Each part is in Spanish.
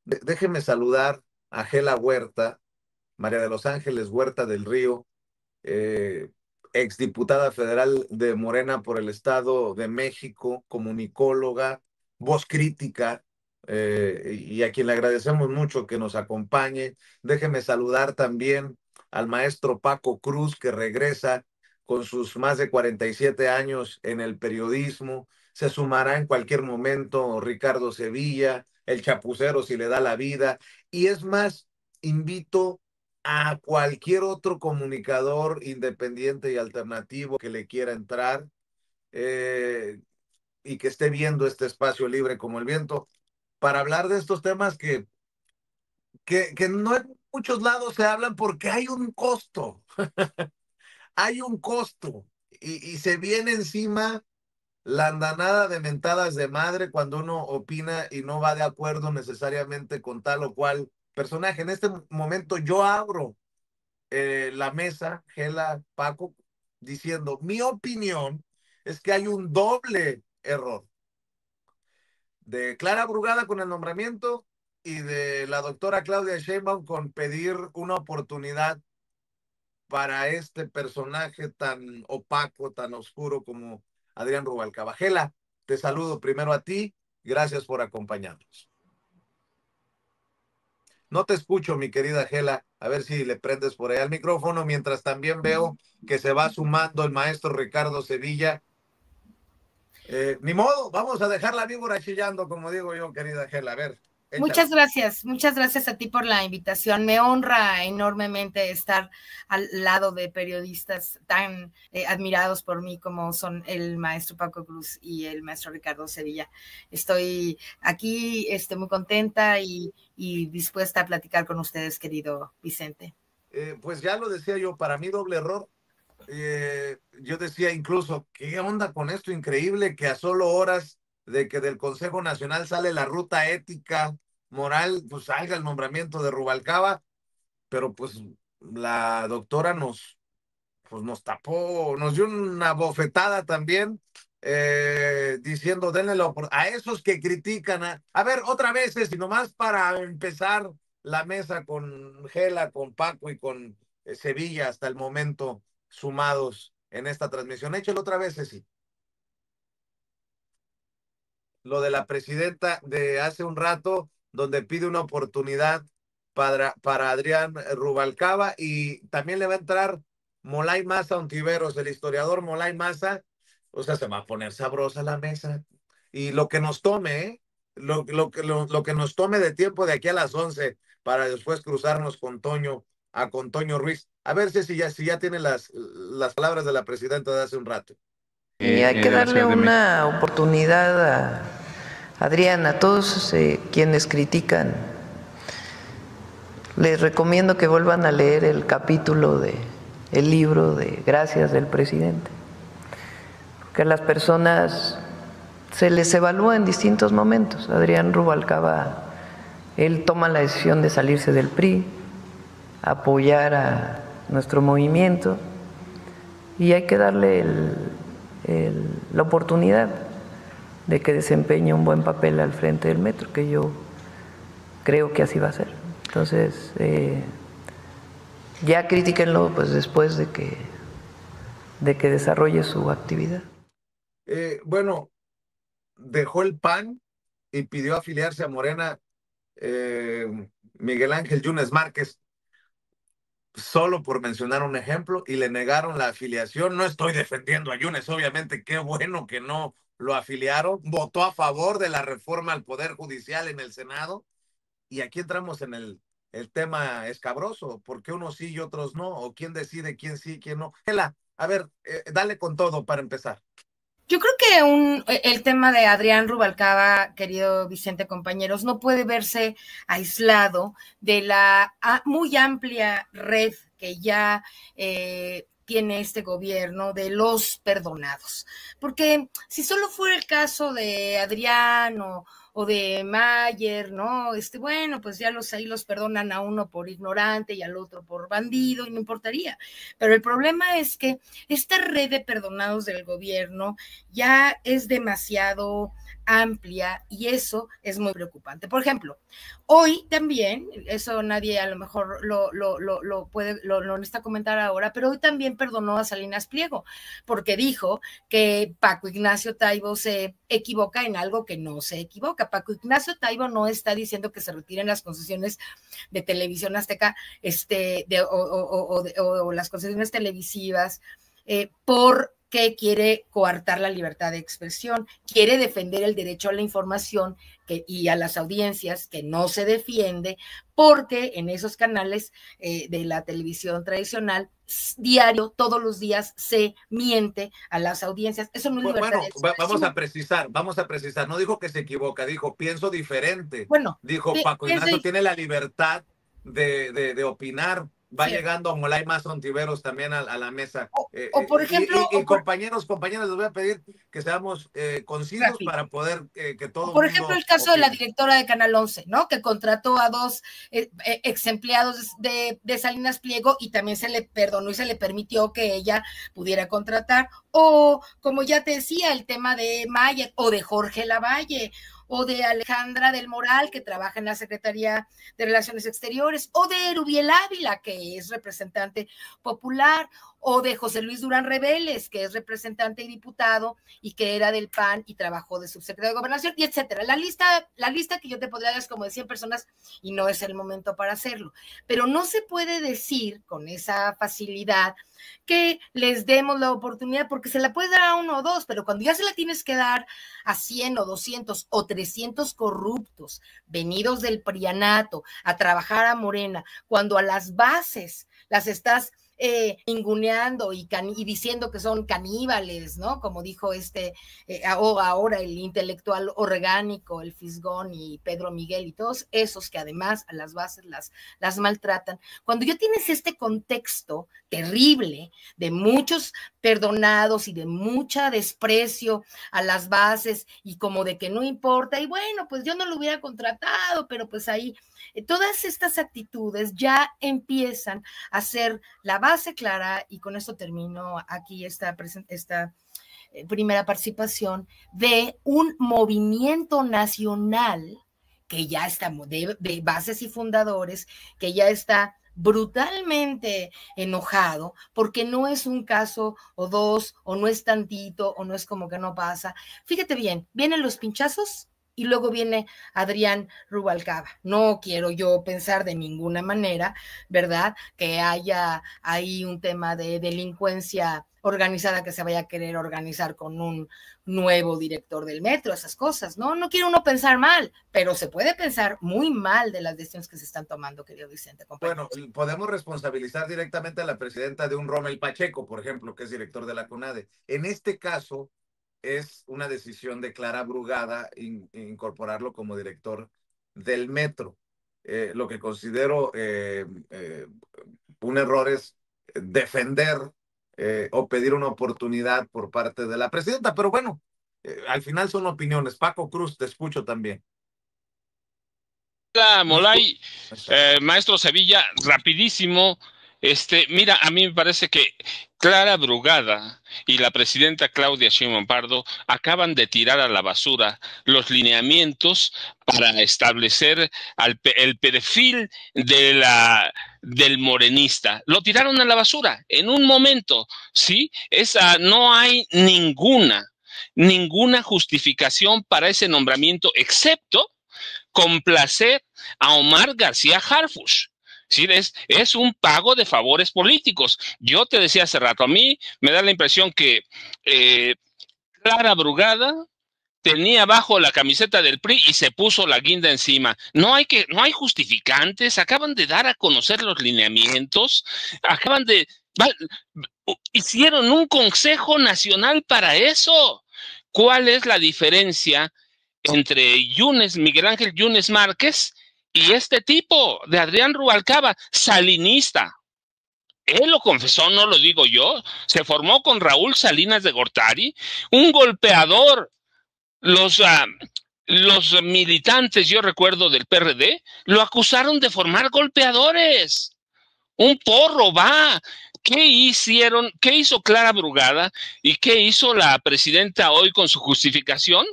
Déjeme saludar a Gela Huerta, María de los Ángeles Huerta del Río, eh, exdiputada federal de Morena por el Estado de México, comunicóloga, voz crítica, y a quien le agradecemos mucho que nos acompañe. Déjeme saludar también al maestro Paco Cruz, que regresa con sus más de 47 años en el periodismo. Se sumará en cualquier momento Ricardo Sevilla, el chapucero si le da la vida. Y es más, invito a cualquier otro comunicador independiente y alternativo que le quiera entrar, eh, y que esté viendo este espacio libre como el viento, para hablar de estos temas que no en muchos lados se hablan porque hay un costo, hay un costo, y se viene encima la andanada de mentadas de madre cuando uno opina y no va de acuerdo necesariamente con tal o cual personaje. En este momento yo abro la mesa, Gela, Paco, diciendo, mi opinión es que hay un doble error de Clara Brugada con el nombramiento y de la doctora Claudia Sheinbaum con pedir una oportunidad para este personaje tan opaco, tan oscuro como Adrián Rubalcaba. Gela, te saludo primero a ti, gracias por acompañarnos. No te escucho, mi querida Gela. A ver si le prendes por ahí al micrófono, mientras también veo que se va sumando el maestro Ricardo Sevilla. Ni modo, vamos a dejar la víbora chillando, como digo yo, querida Gela. A ver, échale. Muchas gracias a ti por la invitación. Me honra enormemente estar al lado de periodistas tan admirados por mí como son el maestro Paco Cruz y el maestro Ricardo Sevilla. Estoy aquí muy contenta y dispuesta a platicar con ustedes, querido Vicente. Pues ya lo decía yo, para mí doble error. Yo decía incluso, ¿qué onda con esto? Increíble que a solo horas de que del Consejo Nacional sale la ruta ética, moral, pues salga el nombramiento de Rubalcaba, pero pues la doctora pues nos tapó, nos dio una bofetada también, diciendo, denle a esos que critican, a ver, otra vez, y nomás para empezar la mesa con Gela, con Paco y con Sevilla hasta el momento sumados en esta transmisión. Échalo otra vez, sí. Lo de la presidenta de hace un rato, donde pide una oportunidad para Adrián Rubalcaba, y también le va a entrar Molay Maza Ontiveros, el historiador Molay Maza. O sea, se va a poner sabrosa la mesa. Y lo que nos tome, ¿eh? Lo que nos tome de tiempo de aquí a las 11 para después cruzarnos con Toño Ruiz. A ver si ya tiene las palabras de la presidenta de hace un rato. Y hay que darle una oportunidad a Adrián, a todos quienes critican. Les recomiendo que vuelvan a leer el capítulo del libro de Gracias del presidente, porque a las personas se les evalúa en distintos momentos. Adrián Rubalcaba, él toma la decisión de salirse del PRI, apoyar a nuestro movimiento, y hay que darle la oportunidad de que desempeñe un buen papel al frente del metro, que yo creo que así va a ser. Entonces, ya critíquenlo pues después de que desarrolle su actividad. Bueno, dejó el PAN y pidió afiliarse a Morena, Miguel Ángel Yunes Márquez, solo por mencionar un ejemplo, y le negaron la afiliación. No estoy defendiendo a Yunes, obviamente, qué bueno que no lo afiliaron. Votó a favor de la reforma al Poder Judicial en el Senado, y aquí entramos en el tema escabroso, ¿por qué unos sí y otros no? ¿O quién decide quién sí y quién no? A ver, dale con todo para empezar. Yo creo que el tema de Adrián Rubalcaba, querido Vicente, compañeros, no puede verse aislado de la muy amplia red que ya tiene este gobierno de los perdonados. Porque si solo fuera el caso de Adrián o de Mayer, ¿no? Bueno, pues ya ahí los perdonan a uno por ignorante y al otro por bandido y no importaría. Pero el problema es que esta red de perdonados del gobierno ya es demasiado amplia, y eso es muy preocupante. Por ejemplo, hoy también, eso nadie a lo mejor lo necesita comentar ahora, pero hoy también perdonó a Salinas Pliego, porque dijo que Paco Ignacio Taibo se equivoca en algo que no se equivoca. Paco Ignacio Taibo no está diciendo que se retiren las concesiones de Televisión Azteca, o las concesiones televisivas, porque quiere coartar la libertad de expresión, quiere defender el derecho a la información y a las audiencias, que no se defiende, porque en esos canales de la televisión tradicional, diario, todos los días, se miente a las audiencias. Eso no es libertad de expresión. Vamos a precisar. No dijo que se equivoca, dijo pienso diferente. Bueno, dijo Paco Ignacio tiene la libertad de opinar. Va llegando a Molay más Ontiveros también a la mesa. O por ejemplo... compañeros, les voy a pedir que seamos concisos rápido, para poder que todo por ejemplo, el caso opine. De la directora de Canal 11, ¿no? Que contrató a 2 ex empleados de Salinas Pliego y también se le perdonó y se le permitió que ella pudiera contratar. O, como ya te decía, el tema de Mayer o de Jorge Lavalle, o de Alejandra del Moral, que trabaja en la Secretaría de Relaciones Exteriores, o de Erubiel Ávila, que es representante popular, o de José Luis Durán Reveles, que es representante y diputado, y que era del PAN y trabajó de subsecretario de Gobernación, y etcétera. La lista que yo te podría dar es como de 100 personas, y no es el momento para hacerlo. Pero no se puede decir con esa facilidad que les demos la oportunidad, porque se la puedes dar a 1 o 2, pero cuando ya se la tienes que dar a 100 o 200 o 300 corruptos venidos del prianato a trabajar a Morena, cuando a las bases las estás ninguneando y diciendo que son caníbales, ¿no? Como dijo ahora el intelectual orgánico, el Fisgón y Pedro Miguel y todos esos que además a las bases las maltratan. Cuando ya tienes este contexto terrible de muchos perdonados y de mucha desprecio a las bases y como de que no importa, y bueno, pues yo no lo hubiera contratado, pero pues ahí todas estas actitudes ya empiezan a ser la base clara, y con esto termino aquí esta primera participación, de un movimiento nacional que ya está, de bases y fundadores, que ya está brutalmente enojado, porque no es un caso o 2, o no es tantito, o no es como que no pasa. Fíjate bien, vienen los pinchazos y luego viene Adrián Rubalcaba. No quiero yo pensar de ninguna manera, ¿verdad?, que haya ahí un tema de delincuencia organizada que se vaya a querer organizar con un nuevo director del metro, esas cosas, ¿no? No quiere uno pensar mal, pero se puede pensar muy mal de las decisiones que se están tomando, querido Vicente. Compañeros. Bueno, podemos responsabilizar directamente a la presidenta de un Rommel Pacheco, por ejemplo, que es director de la CONADE. En este caso, es una decisión de Clara Brugada incorporarlo como director del metro. Lo que considero un error es defender o pedir una oportunidad por parte de la presidenta, pero bueno, al final son opiniones. Paco Cruz, te escucho también. Hola, Molay, maestro Sevilla, rapidísimo. Mira, a mí me parece que Clara Brugada y la presidenta Claudia Sheinbaum Pardo acaban de tirar a la basura los lineamientos para establecer el perfil del morenista. Lo tiraron a la basura en un momento, ¿sí? No hay ninguna justificación para ese nombramiento, excepto complacer a Omar García Harfuch. ¿Sí? Es un pago de favores políticos. Yo te decía hace rato, a mí me da la impresión que Clara Brugada tenía bajo la camiseta del PRI y se puso la guinda encima. No hay justificantes, acaban de dar a conocer los lineamientos, hicieron un Consejo Nacional para eso. ¿Cuál es la diferencia entre Miguel Ángel Yunes Márquez y este tipo de Adrián Rubalcaba, salinista? Él lo confesó, no lo digo yo. Se formó con Raúl Salinas de Gortari, un golpeador. Los militantes, yo recuerdo, del PRD, lo acusaron de formar golpeadores. Un porro, va. ¿Qué hicieron? ¿Qué hizo Clara Brugada? ¿Y qué hizo la presidenta hoy con su justificación?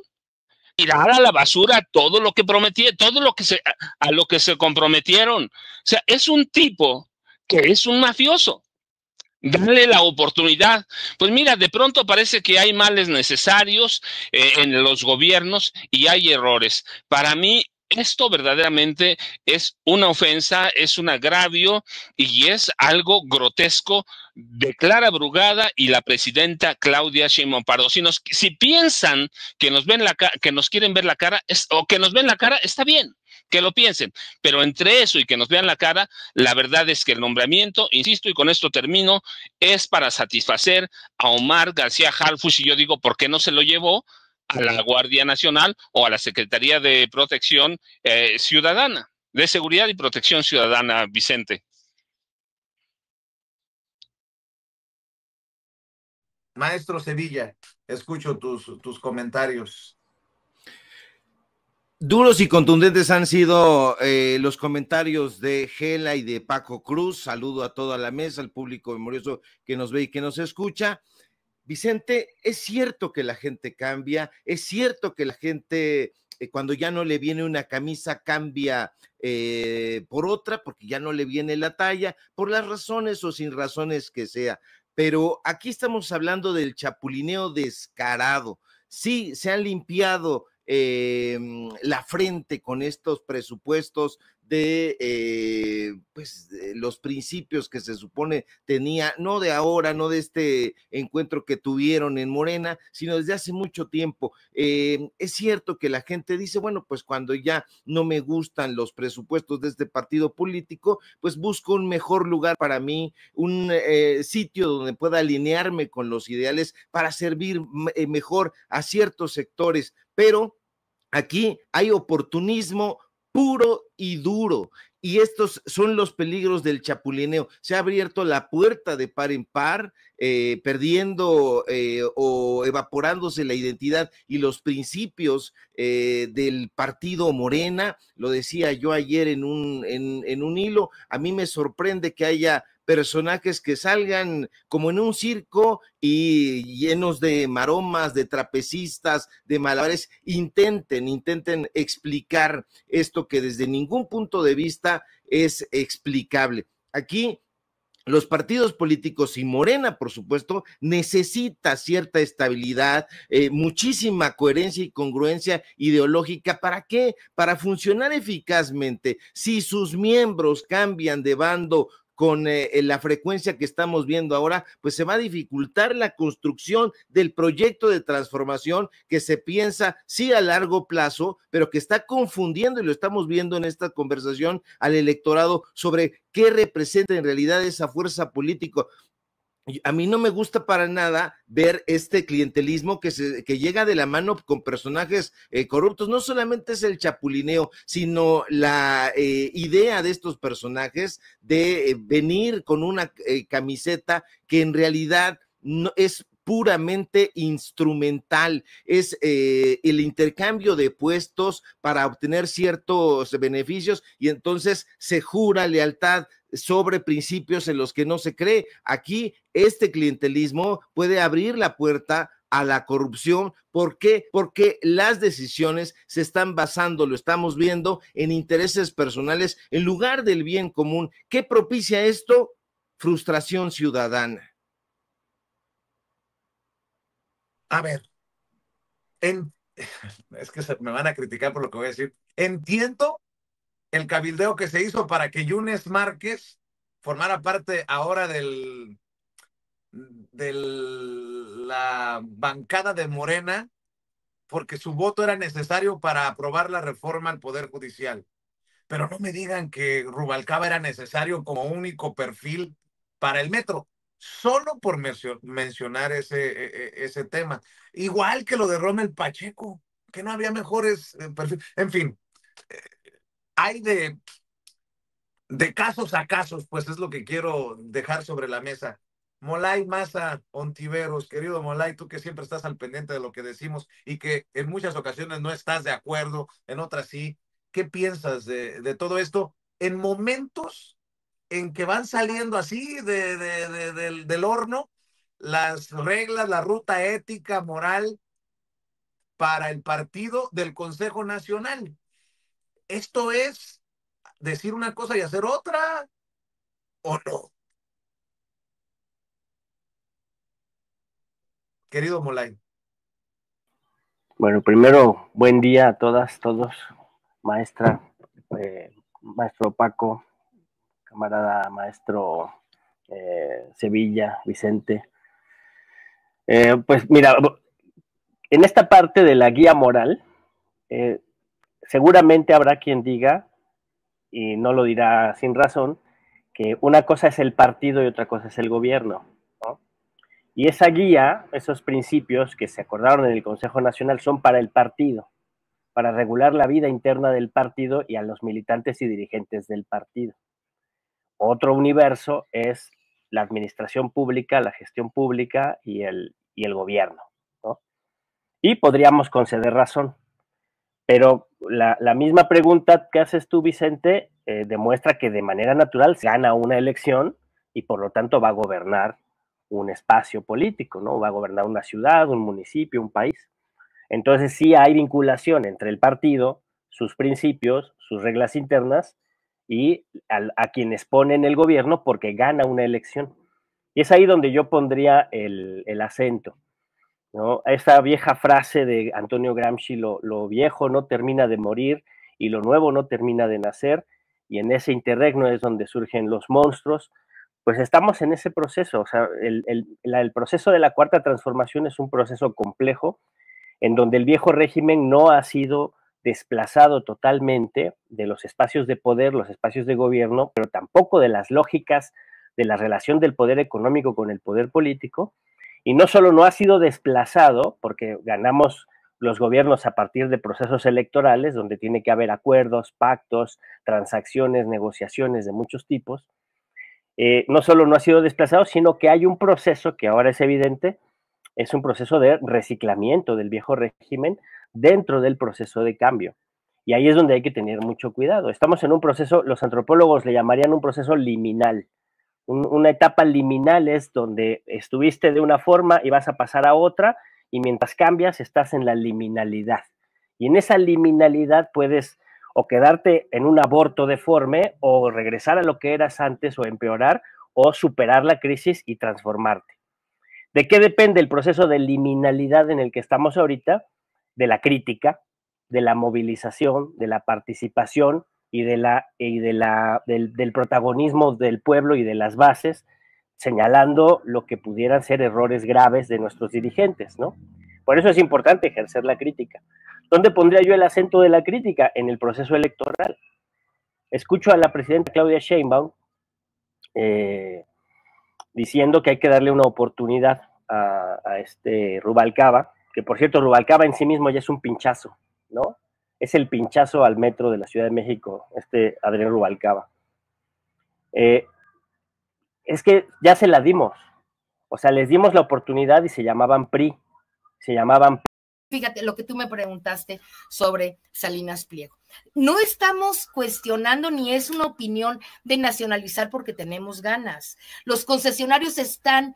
tirar a la basura todo lo que prometieron, todo lo que a lo que se comprometieron. O sea, es un tipo que es un mafioso. Darle la oportunidad. Pues mira, de pronto parece que hay males necesarios en los gobiernos y hay errores. Para mí, esto verdaderamente es una ofensa, es un agravio y es algo grotesco de Clara Brugada y la presidenta Claudia Sheinbaum Pardo. Si piensan que que nos quieren ver la cara o que nos ven la cara, está bien, que lo piensen, pero entre eso y que nos vean la cara, la verdad es que el nombramiento, insisto, y con esto termino, es para satisfacer a Omar García Harfuch, y yo digo, ¿por qué no se lo llevó a la Guardia Nacional o a la Secretaría de Protección Ciudadana, de Seguridad y Protección Ciudadana, Vicente? Maestro Sevilla, escucho tus comentarios. Duros y contundentes han sido los comentarios de Gela y de Paco Cruz. Saludo a toda la mesa, al público memorioso que nos ve y que nos escucha. Vicente, es cierto que la gente cambia, es cierto que la gente cuando ya no le viene una camisa cambia por otra, porque ya no le viene la talla, por las razones o sin razones que sea. Pero aquí estamos hablando del chapulineo descarado. Sí, se han limpiado la frente con estos presupuestos de los principios que se supone tenía, no de ahora, no de este encuentro que tuvieron en Morena, sino desde hace mucho tiempo. Es cierto que la gente dice, bueno, pues cuando ya no me gustan los presupuestos de este partido político, pues busco un mejor lugar para mí, un sitio donde pueda alinearme con los ideales para servir mejor a ciertos sectores, pero aquí hay oportunismo puro y duro, y estos son los peligros del chapulineo. Se ha abierto la puerta de par en par, perdiendo o evaporándose la identidad y los principios del partido Morena. Lo decía yo ayer en un hilo. A mí me sorprende que haya personajes que salgan como en un circo y llenos de maromas, de trapecistas, de malabares, intenten explicar esto que desde ningún punto de vista es explicable. Aquí los partidos políticos y Morena, por supuesto, necesita cierta estabilidad, muchísima coherencia y congruencia ideológica. ¿Para qué? Para funcionar eficazmente. Si sus miembros cambian de bando con la frecuencia que estamos viendo ahora, pues se va a dificultar la construcción del proyecto de transformación que se piensa, sí, a largo plazo, pero que está confundiendo, y lo estamos viendo en esta conversación, al electorado sobre qué representa en realidad esa fuerza política. A mí no me gusta para nada ver este clientelismo que llega de la mano con personajes corruptos. No solamente es el chapulineo, sino la idea de estos personajes de venir con una camiseta que en realidad no es puramente instrumental, es el intercambio de puestos para obtener ciertos beneficios, y entonces se jura lealtad sobre principios en los que no se cree. Aquí este clientelismo puede abrir la puerta a la corrupción. ¿Por qué? Porque las decisiones se están basando, lo estamos viendo, en intereses personales en lugar del bien común. ¿Qué propicia esto? Frustración ciudadana. A ver, es que me van a criticar por lo que voy a decir. Entiendo el cabildeo que se hizo para que Yunes Márquez formara parte ahora de la bancada de Morena, porque su voto era necesario para aprobar la reforma al Poder Judicial. Pero no me digan que Rubalcaba era necesario como único perfil para el metro, solo por mencionar ese tema. Igual que lo de Rommel Pacheco, que no había mejores perfiles. En fin, hay de casos a casos, pues es lo que quiero dejar sobre la mesa. Molay Maza Ontiveros, querido Molay, tú que siempre estás al pendiente de lo que decimos y que en muchas ocasiones no estás de acuerdo, en otras sí. ¿Qué piensas de todo esto en momentos en que van saliendo así del horno las reglas, la ruta ética, moral, para el partido del Consejo Nacional. ¿Esto es decir una cosa y hacer otra o no? Querido Molay. Bueno, primero, buen día a todas, todos, maestra, maestro Paco, camarada maestro Sevilla, Vicente. Pues mira, en esta parte de la guía moral, seguramente habrá quien diga, y no lo dirá sin razón, que una cosa es el partido y otra cosa es el gobierno, ¿no? Y esa guía, esos principios que se acordaron en el Consejo Nacional son para el partido, para regular la vida interna del partido y a los militantes y dirigentes del partido. Otro universo es la administración pública, la gestión pública y el gobierno, ¿no? Y podríamos conceder razón, pero la misma pregunta que haces tú, Vicente, demuestra que de manera natural se gana una elección y por lo tanto va a gobernar un espacio político, ¿no? Va a gobernar una ciudad, un municipio, un país. Entonces sí hay vinculación entre el partido, sus principios, sus reglas internas y a quienes ponen el gobierno porque gana una elección. Y es ahí donde yo pondría el acento, ¿no? Esa vieja frase de Antonio Gramsci, lo viejo no termina de morir y lo nuevo no termina de nacer, y en ese interregno es donde surgen los monstruos. Pues estamos en ese proceso, o sea, el proceso de la Cuarta Transformación es un proceso complejo, en donde el viejo régimen no ha sido desplazado totalmente de los espacios de poder, los espacios de gobierno, pero tampoco de las lógicas de la relación del poder económico con el poder político, y no solo no ha sido desplazado, porque ganamos los gobiernos a partir de procesos electorales, donde tiene que haber acuerdos, pactos, transacciones, negociaciones de muchos tipos, no solo no ha sido desplazado, sino que hay un proceso que ahora es evidente, es un proceso de reciclamiento del viejo régimen dentro del proceso de cambio. Y ahí es donde hay que tener mucho cuidado. Estamos en un proceso, los antropólogos le llamarían un proceso liminal. Una etapa liminal es donde estuviste de una forma y vas a pasar a otra, y mientras cambias estás en la liminalidad. Y en esa liminalidad puedes o quedarte en un aborto deforme, o regresar a lo que eras antes, o empeorar, o superar la crisis y transformarte. ¿De qué depende el proceso de liminalidad en el que estamos ahorita? De la crítica, de la movilización, de la participación y del protagonismo del pueblo y de las bases, señalando lo que pudieran ser errores graves de nuestros dirigentes, ¿no? Por eso es importante ejercer la crítica. ¿Dónde pondría yo el acento de la crítica? En el proceso electoral. Escucho a la presidenta Claudia Sheinbaum diciendo que hay que darle una oportunidad a este Rubalcaba, que por cierto Rubalcaba en sí mismo ya es un pinchazo, ¿no? Es el pinchazo al metro de la Ciudad de México, Adrián Rubalcaba. Es que ya se la dimos, o sea, les dimos la oportunidad y se llamaban PRI, se llamaban... Fíjate lo que tú me preguntaste sobre Salinas Pliego. No estamos cuestionando ni es una opinión de nacionalizar porque tenemos ganas. Los concesionarios están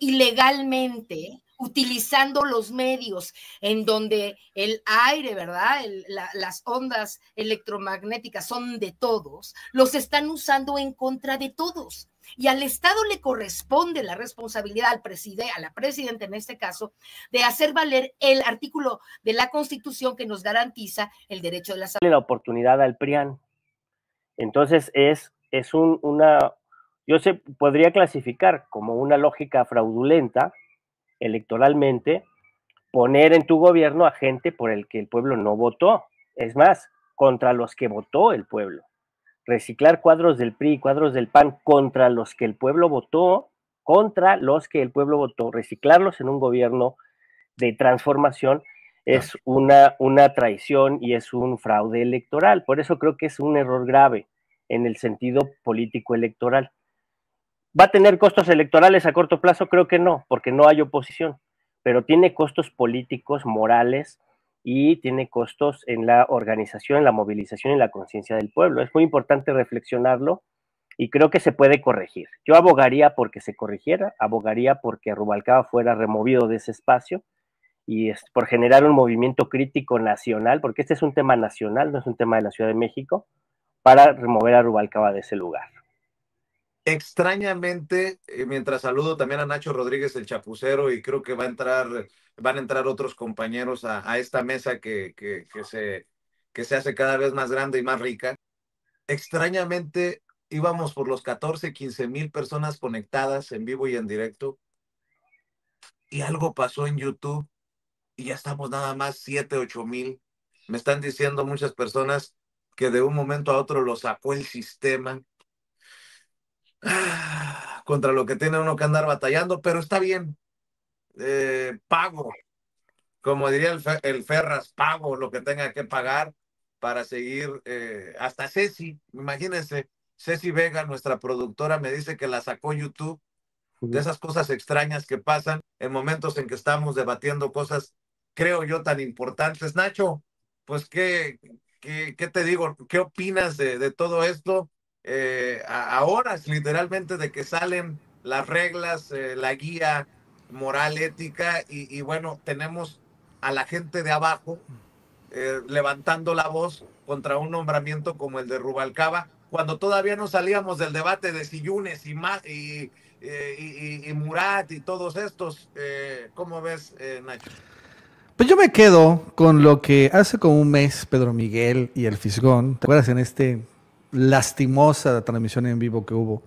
ilegalmente utilizando los medios en donde el aire, ¿verdad? Las ondas electromagnéticas son de todos, los están usando en contra de todos. Y al Estado le corresponde la responsabilidad a la presidenta en este caso, de hacer valer el artículo de la Constitución que nos garantiza el derecho de la salud. La oportunidad al PRIAN. Entonces yo se podría clasificar como una lógica fraudulenta electoralmente poner en tu gobierno a gente por el que el pueblo no votó. Es más, contra los que votó el pueblo. Reciclar cuadros del PRI y cuadros del PAN contra los que el pueblo votó, reciclarlos en un gobierno de transformación es una traición y es un fraude electoral. Por eso creo que es un error grave en el sentido político electoral. ¿Va a tener costos electorales a corto plazo? Creo que no, porque no hay oposición, pero tiene costos políticos, morales, y tiene costos en la organización, en la movilización y la conciencia del pueblo. Es muy importante reflexionarlo y creo que se puede corregir. Yo abogaría porque se corrigiera, abogaría porque Rubalcaba fuera removido de ese espacio y por generar un movimiento crítico nacional, porque este es un tema nacional, no es un tema de la Ciudad de México, para remover a Rubalcaba de ese lugar. Extrañamente, mientras saludo también a Nacho Rodríguez, el chapucero, y creo que van a entrar otros compañeros a esta mesa que se hace cada vez más grande y más rica. Extrañamente, íbamos por los 14, 15 mil personas conectadas en vivo y en directo, y algo pasó en YouTube, y ya estamos nada más 7, 8 mil. Me están diciendo muchas personas que de un momento a otro lo sacó el sistema. Contra lo que tiene uno que andar batallando, pero está bien. Pago, como diría el Ferras, pago lo que tenga que pagar para seguir. Hasta Ceci, imagínense, Ceci Vega, nuestra productora, me dice que la sacó YouTube, de esas cosas extrañas que pasan en momentos en que estamos debatiendo cosas, creo yo, tan importantes. Nacho, pues, ¿qué te digo? ¿Qué opinas de todo esto? A horas literalmente de que salen las reglas, la guía moral, ética, y bueno, tenemos a la gente de abajo levantando la voz contra un nombramiento como el de Rubalcaba, cuando todavía no salíamos del debate de si Yunes y Murat y todos estos. ¿Cómo ves, Nacho? Pues yo me quedo con lo que hace como un mes Pedro Miguel y el Fisgón, ¿te acuerdas en lastimosa transmisión en vivo que hubo,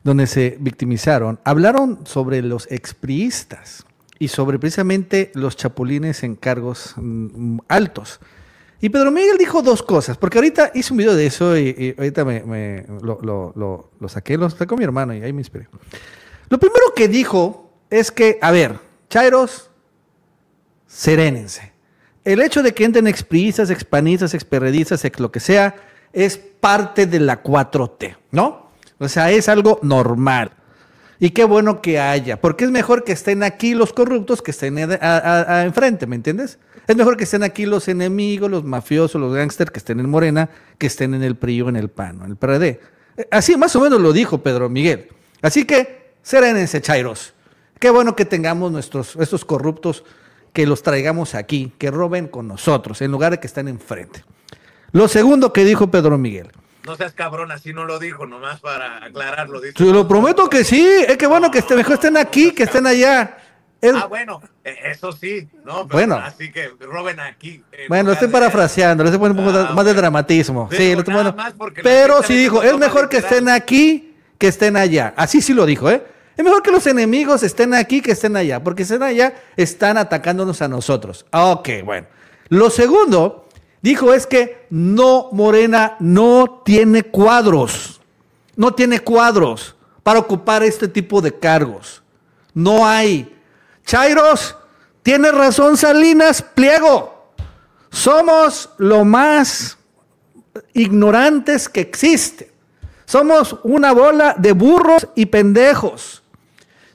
donde se victimizaron? Hablaron sobre los expriistas y sobre precisamente los chapulines en cargos altos. Y Pedro Miguel dijo dos cosas, porque ahorita hice un video de eso y ahorita lo saqué, lo sacó mi hermano y ahí me inspiré. Lo primero que dijo es que, a ver, chairos, serénense. El hecho de que entren expriistas, expanistas, experredistas, lo que sea, es parte de la 4T, ¿no? O sea, es algo normal. Y qué bueno que haya, porque es mejor que estén aquí los corruptos que estén enfrente, ¿me entiendes? Es mejor que estén aquí los enemigos, los mafiosos, los gángsters, que estén en Morena, que estén en el PRI o en el PAN, en el PRD. Así más o menos lo dijo Pedro Miguel. Así que, serénense, chairos. Qué bueno que tengamos estos corruptos, que los traigamos aquí, que roben con nosotros, en lugar de que estén enfrente. Lo segundo que dijo Pedro Miguel. No seas cabrón, así no lo dijo, nomás para aclararlo. Te lo prometo que sí, es que bueno que mejor estén aquí, que estén allá. Bueno, eso sí, ¿no? Pero bueno. Así que roben aquí. Bueno, lo estoy parafraseando, le estoy poniendo un poco más de dramatismo. Sí, lo estoy pero sí dijo, es mejor que estén aquí, que estén allá. Así sí lo dijo, ¿eh? Es mejor que los enemigos estén aquí que estén allá, porque estén allá, están atacándonos a nosotros. Ok, bueno. Lo segundo, dijo es que Morena no tiene cuadros. No tiene cuadros para ocupar este tipo de cargos. No hay. Chairos, tiene razón Salinas Pliego. Somos lo más ignorantes que existe. Somos una bola de burros y pendejos.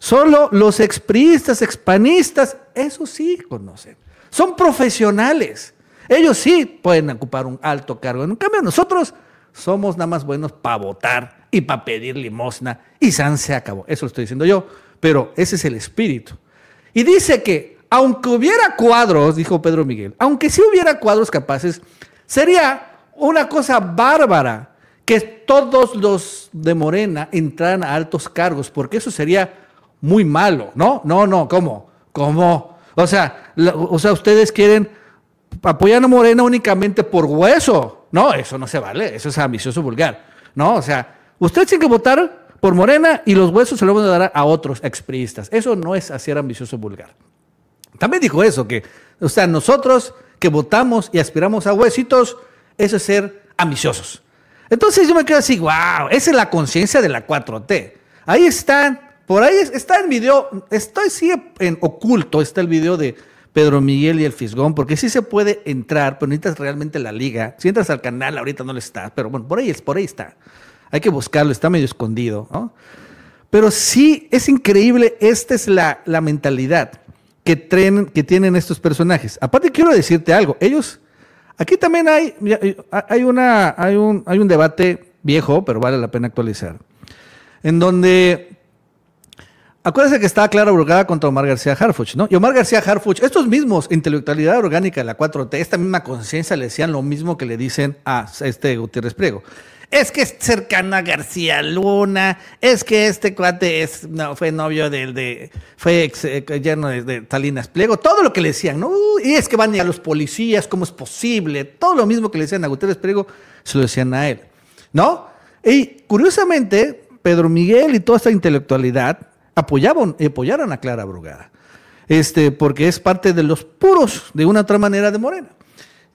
Solo los expriistas, expanistas, eso sí conocen. Son profesionales. Ellos sí pueden ocupar un alto cargo. En cambio, nosotros somos nada más buenos para votar y para pedir limosna. Y se acabó. Eso lo estoy diciendo yo. Pero ese es el espíritu. Y dice que, aunque hubiera cuadros, dijo Pedro Miguel, aunque sí hubiera cuadros capaces, sería una cosa bárbara que todos los de Morena entraran a altos cargos, porque eso sería muy malo, ¿no? No, ¿cómo? O sea, ustedes quieren apoyar a Morena únicamente por hueso. No, eso no se vale, eso es ambicioso vulgar, ¿no? O sea, ustedes tienen que votar por Morena y los huesos se los van a dar a otros expriistas. Eso no es hacer ambicioso vulgar. También dijo eso, que, o sea, nosotros que votamos y aspiramos a huesitos, eso es ser ambiciosos. Entonces yo me quedo así, wow, esa es la conciencia de la 4T. Ahí están, por ahí está el video, sí en oculto, está el video de Pedro Miguel y el Fisgón, porque sí se puede entrar, pero necesitas realmente la liga. Si entras al canal, ahorita no le está, pero bueno, por ahí está. Hay que buscarlo, está medio escondido, ¿no? Pero sí, es increíble, esta es la mentalidad que tienen estos personajes. Aparte quiero decirte algo, ellos, aquí también hay un debate viejo, pero vale la pena actualizar, en donde Acuérdense que estaba Clara Brugada contra Omar García Harfuch, ¿no? Y Omar García Harfuch, estos mismos, intelectualidad orgánica de la 4T, esta misma conciencia, le decían lo mismo que le dicen a Gutiérrez Priego. Es que es cercano a García Luna, es que este cuate fue novio fue yerno de Salinas Pliego, todo lo que le decían, ¿no? Y es que van a ir a los policías, ¿cómo es posible? Todo lo mismo que le decían a Gutiérrez Priego, se lo decían a él, ¿no? Y curiosamente, Pedro Miguel y toda esta intelectualidad apoyaron a Clara Brugada, porque es parte de los puros, de una otra manera, de Morena.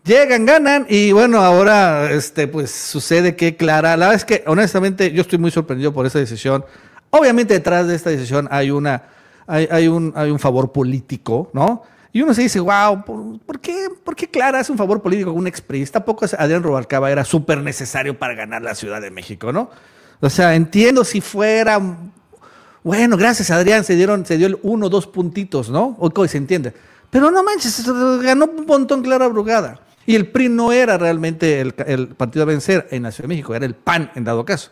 Llegan, ganan, y bueno, ahora pues sucede que Clara, la verdad es que honestamente yo estoy muy sorprendido por esta decisión. Obviamente detrás de esta decisión hay un favor político, ¿no? Y uno se dice, wow, ¿por qué Clara hace un favor político con un expriista? Tampoco Adrián Rubalcaba era súper necesario para ganar la Ciudad de México, ¿no? O sea, entiendo si fuera, bueno, gracias Adrián, se dio el 1 o 2 puntitos, ¿no? Hoy se entiende. Pero no manches, ganó un montón Clara Brugada. Y el PRI no era realmente el partido a vencer en la Ciudad de México, era el PAN en dado caso.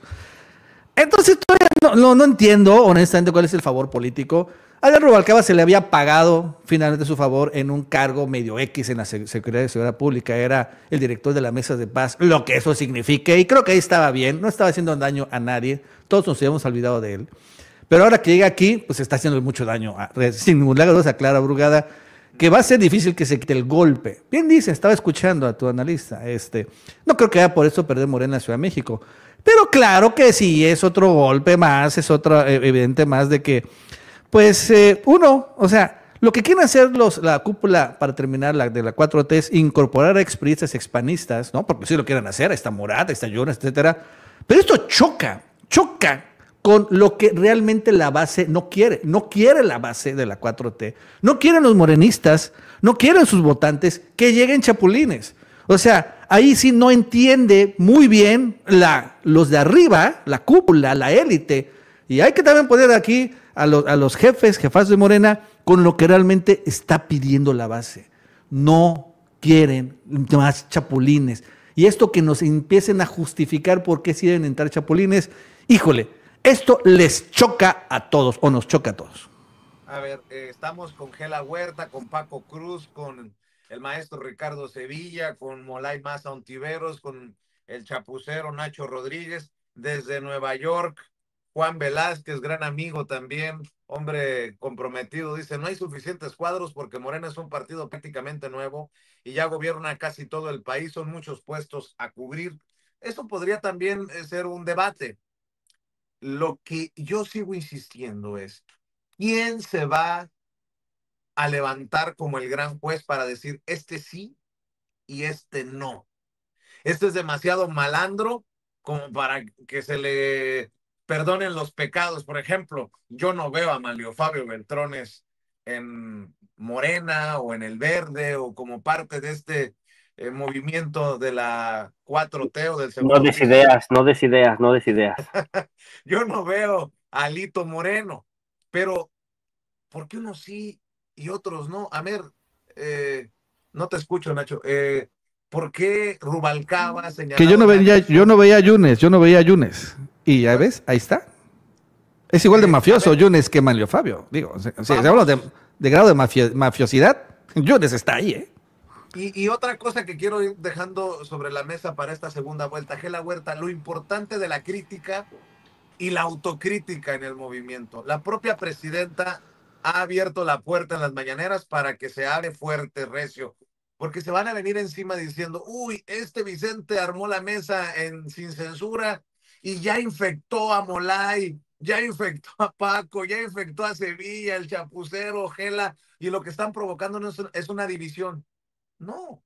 Entonces todavía no entiendo honestamente cuál es el favor político. A Adrián Rubalcaba se le había pagado finalmente su favor en un cargo medio X en la Secretaría de Seguridad Pública, era el director de la Mesa de Paz, lo que eso signifique, y creo que ahí estaba bien, no estaba haciendo daño a nadie, todos nos habíamos olvidado de él. Pero ahora que llega aquí, pues está haciendo mucho daño, sin ningún lado, a Clara Brugada, que va a ser difícil que se quite el golpe. Bien dice, estaba escuchando a tu analista, no creo que haya por eso perder Morena en la Ciudad de México, pero claro que sí, es otro golpe más, es otro evidente más de que, pues, o sea, lo que quieren hacer la cúpula para terminar de la 4T es incorporar a expriistas, expanistas, ¿no? Porque sí lo quieren hacer, está Murat, está Jones, etcétera, pero esto choca con lo que realmente la base no quiere la base de la 4T, no quieren los morenistas, no quieren sus votantes que lleguen chapulines. O sea, ahí sí no entiende muy bien los de arriba, la cúpula, la élite, y hay que también poner aquí a los jefas de Morena con lo que realmente está pidiendo la base. No quieren más chapulines. Y esto que nos empiecen a justificar por qué sí deben entrar chapulines, híjole, esto les choca a todos, o nos choca a todos. A ver, estamos con Gela Huerta, con Paco Cruz, con el maestro Ricardo Sevilla, con Molay Maza Ontiveros, con el chapucero Nacho Rodríguez, desde Nueva York, Juan Velázquez, gran amigo también, hombre comprometido, dice, no hay suficientes cuadros porque Morena es un partido prácticamente nuevo y ya gobierna casi todo el país, son muchos puestos a cubrir. Eso podría también ser un debate. Lo que yo sigo insistiendo es, ¿quién se va a levantar como el gran juez para decir este sí y este no? Este es demasiado malandro como para que se le perdonen los pecados. Por ejemplo, yo no veo a Manlio Fabio Beltrones en Morena o en el Verde o como parte de este movimiento de la 4T o del segundo. No des ideas, no des ideas, no des ideas. Yo no veo a Alito Moreno, pero ¿por qué unos sí y otros no? A ver, no te escucho, Nacho. ¿Por qué Rubalcaba señalaba? Que yo no veía a Yunes. Y ya ves, ahí está. Es igual de mafioso Yunes que Manlio Fabio. Digo, si hablamos de grado de mafiosidad, Yunes está ahí, ¿eh? Y otra cosa que quiero ir dejando sobre la mesa para esta segunda vuelta, Gela Huerta, lo importante de la crítica y la autocrítica en el movimiento. La propia presidenta ha abierto la puerta en las mañaneras para que se hable fuerte, recio, porque se van a venir encima diciendo, uy, Vicente armó la mesa sin censura y ya infectó a Molay, ya infectó a Paco, ya infectó a Sevilla, el chapucero, Gela, y lo que están provocando no es una división. No,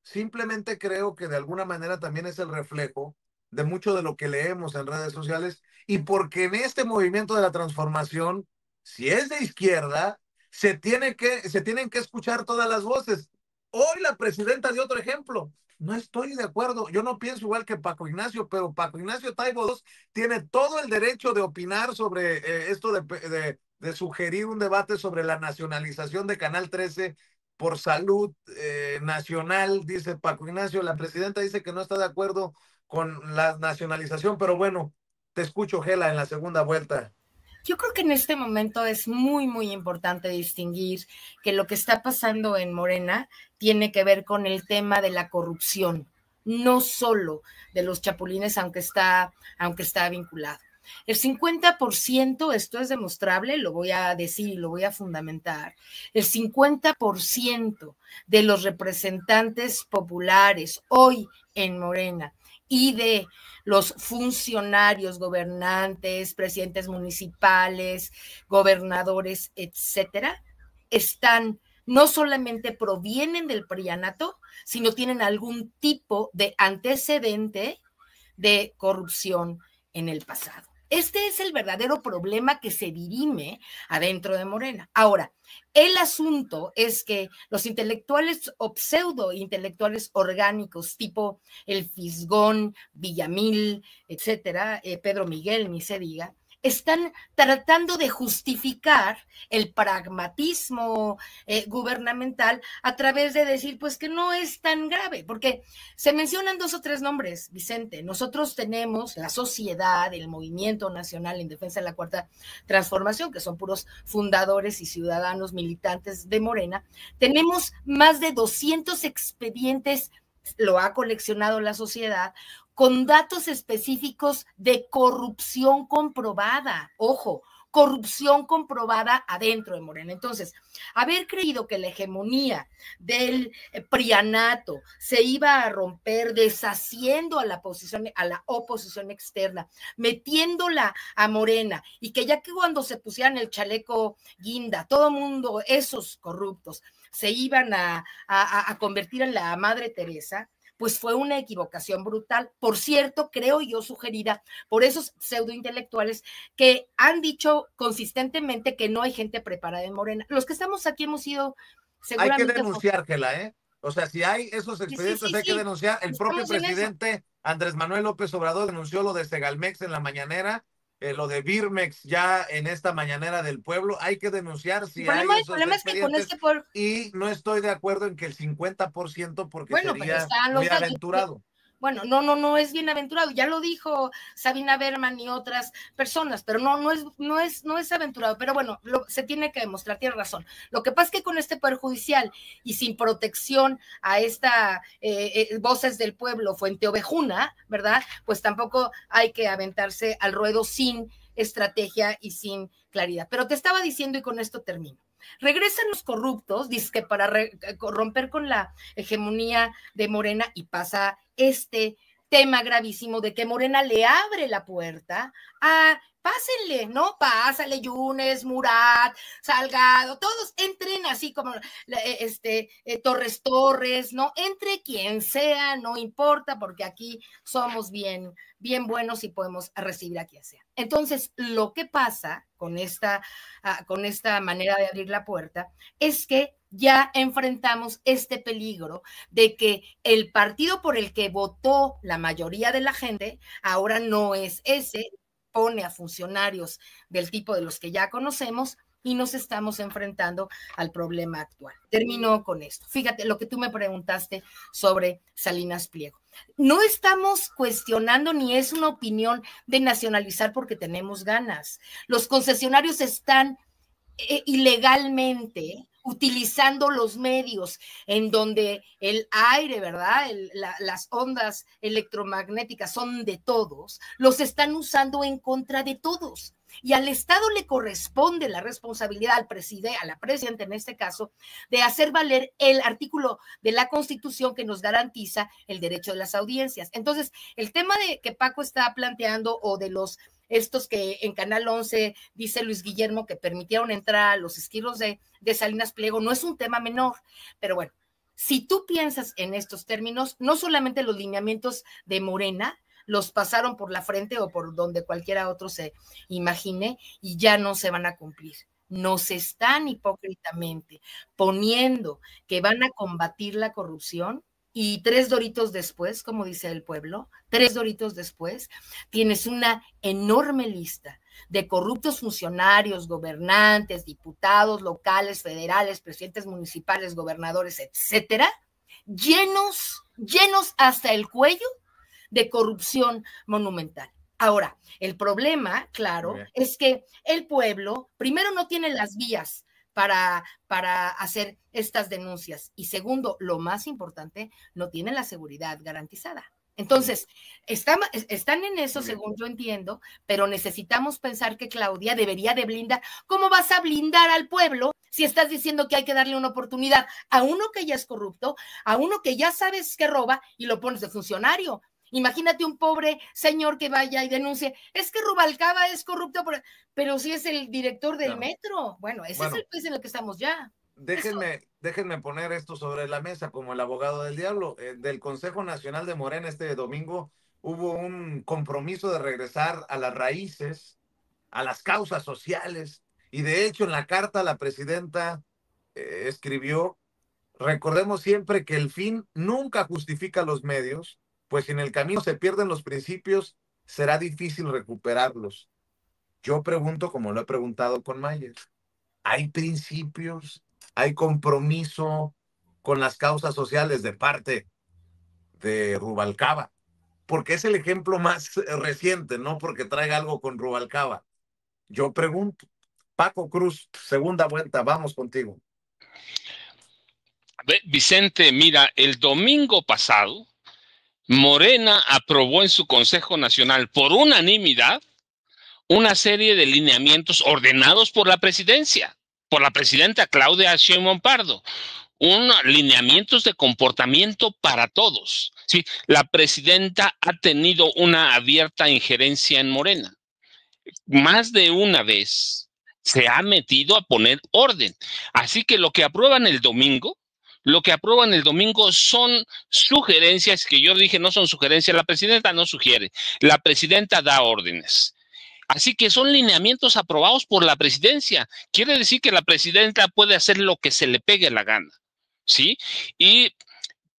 simplemente creo que de alguna manera también es el reflejo de mucho de lo que leemos en redes sociales y porque en este movimiento de la transformación, si es de izquierda, se tienen que escuchar todas las voces. Hoy la presidenta dio otro ejemplo. No estoy de acuerdo. Yo no pienso igual que Paco Ignacio, pero Paco Ignacio Taibo II tiene todo el derecho de opinar sobre esto de sugerir un debate sobre la nacionalización de Canal 13 por salud nacional, dice Paco Ignacio. La presidenta dice que no está de acuerdo con la nacionalización, pero bueno, te escucho, Gela, en la segunda vuelta. Yo creo que en este momento es muy, muy importante distinguir que lo que está pasando en Morena tiene que ver con el tema de la corrupción, no solo de los chapulines, aunque está vinculado. El 50%, esto es demostrable, lo voy a decir y lo voy a fundamentar, el 50% de los representantes populares hoy en Morena y de los funcionarios, gobernantes, presidentes municipales, gobernadores, etcétera, no solamente provienen del prianato, sino tienen algún tipo de antecedente de corrupción en el pasado. Este es el verdadero problema que se dirime adentro de Morena. Ahora, el asunto es que los intelectuales o pseudo-intelectuales orgánicos, tipo el Fisgón, Villamil, etcétera, Pedro Miguel, ni se diga, están tratando de justificar el pragmatismo gubernamental a través de decir, pues que no es tan grave, porque se mencionan 2 o 3 nombres, Vicente. Nosotros tenemos la sociedad, el Movimiento Nacional en Defensa de la Cuarta Transformación, que son puros fundadores y ciudadanos militantes de Morena. Tenemos más de 200 expedientes, lo ha coleccionado la sociedad, con datos específicos de corrupción comprobada. Ojo, corrupción comprobada adentro de Morena. Entonces, haber creído que la hegemonía del prianato se iba a romper deshaciendo a la oposición externa, metiéndola a Morena, y que ya que cuando se pusieran el chaleco guinda, todo mundo, esos corruptos, se iban a convertir en la Madre Teresa, pues fue una equivocación brutal. Por cierto, creo yo sugerida por esos pseudointelectuales que han dicho consistentemente que no hay gente preparada en Morena. Los que estamos aquí hemos sido seguramente... Hay que denunciar, Gela, ¿eh? O sea, si hay esos expedientes, sí, hay que denunciar. El propio presidente Andrés Manuel López Obrador denunció lo de Segalmex en la mañanera, lo de Birmex ya en esta mañanera del pueblo. Hay que denunciar si hay esos expedientes. Y no estoy de acuerdo en que el 50% porque sería muy aventurado. Bueno, no es bienaventurado, ya lo dijo Sabina Berman y otras personas, pero no es aventurado, pero bueno, se tiene que demostrar, tiene razón. Lo que pasa es que con este Poder Judicial y sin protección a esta Voces del Pueblo, Fuente Ovejuna, ¿verdad? Pues tampoco hay que aventarse al ruedo sin estrategia y sin claridad. Pero te estaba diciendo, y con esto termino. Regresan los corruptos, dice que para romper con la hegemonía de Morena, y pasa este tema gravísimo de que Morena le abre la puerta a pásenle, ¿no? Pásale, Yunes, Murat, Salgado, todos entren así como Torres, ¿no? Entre quien sea, no importa, porque aquí somos bien buenos y podemos recibir a quien sea. Entonces, lo que pasa con esta manera de abrir la puerta es que ya enfrentamos este peligro de que el partido por el que votó la mayoría de la gente ahora no es ese, pone a funcionarios del tipo de los que ya conocemos, y nos estamos enfrentando al problema actual. Termino con esto. Fíjate lo que tú me preguntaste sobre Salinas Pliego. No estamos cuestionando ni es una opinión de nacionalizar porque tenemos ganas. Los concesionarios están ilegalmente utilizando los medios en donde el aire, ¿verdad? Las ondas electromagnéticas son de todos, los están usando en contra de todos. Y al Estado le corresponde la responsabilidad a la presidenta en este caso, de hacer valer el artículo de la Constitución que nos garantiza el derecho de las audiencias. Entonces, el tema de que Paco está planteando, o de estos que en Canal 11 dice Luis Guillermo que permitieron entrar a los esquirros de Salinas Pliego, no es un tema menor, pero bueno, si tú piensas en estos términos, no solamente los lineamientos de Morena los pasaron por la frente o por donde cualquiera otro se imagine y ya no se van a cumplir. Nos están hipócritamente poniendo que van a combatir la corrupción, y 3 doritos después, como dice el pueblo, 3 doritos después, tienes una enorme lista de corruptos funcionarios, gobernantes, diputados locales, federales, presidentes municipales, gobernadores, etcétera, llenos hasta el cuello de corrupción monumental. Ahora, el problema, claro, es que el pueblo, primero, no tiene las vías para hacer estas denuncias y segundo, lo más importante, no tiene la seguridad garantizada. Entonces, están en eso, según yo entiendo, pero necesitamos pensar que Claudia debería de blindar. ¿Cómo vas a blindar al pueblo si estás diciendo que hay que darle una oportunidad a uno que ya es corrupto, a uno que ya sabes que roba y lo pones de funcionario? Imagínate un pobre señor que vaya y denuncie, es que Rubalcaba es corrupto, pero si es el director del metro. Bueno, ese es el país en el que estamos ya. Déjenme poner esto sobre la mesa como el abogado del diablo. Del Consejo Nacional de Morena este domingo hubo un compromiso de regresar a las raíces, a las causas sociales, y de hecho en la carta la presidenta escribió: recordemos siempre que el fin nunca justifica los medios, pues si en el camino se pierden los principios, será difícil recuperarlos. Yo pregunto, como lo he preguntado con Mayer, ¿hay principios, hay compromiso con las causas sociales de parte de Rubalcaba? Porque es el ejemplo más reciente, no porque traiga algo con Rubalcaba. Yo pregunto, Paco Cruz, segunda vuelta, vamos contigo. Vicente, mira, el domingo pasado, Morena aprobó en su Consejo Nacional por unanimidad una serie de lineamientos ordenados por la presidencia, por la presidenta Claudia Sheinbaum Pardo, lineamientos de comportamiento para todos. Sí, la presidenta ha tenido una abierta injerencia en Morena. Más de una vez se ha metido a poner orden. Así que lo que aprueban el domingo son sugerencias que yo dije no son sugerencias, la presidenta no sugiere, la presidenta da órdenes. Así que son lineamientos aprobados por la presidencia. Quiere decir que la presidenta puede hacer lo que se le pegue la gana, ¿sí? ¿Y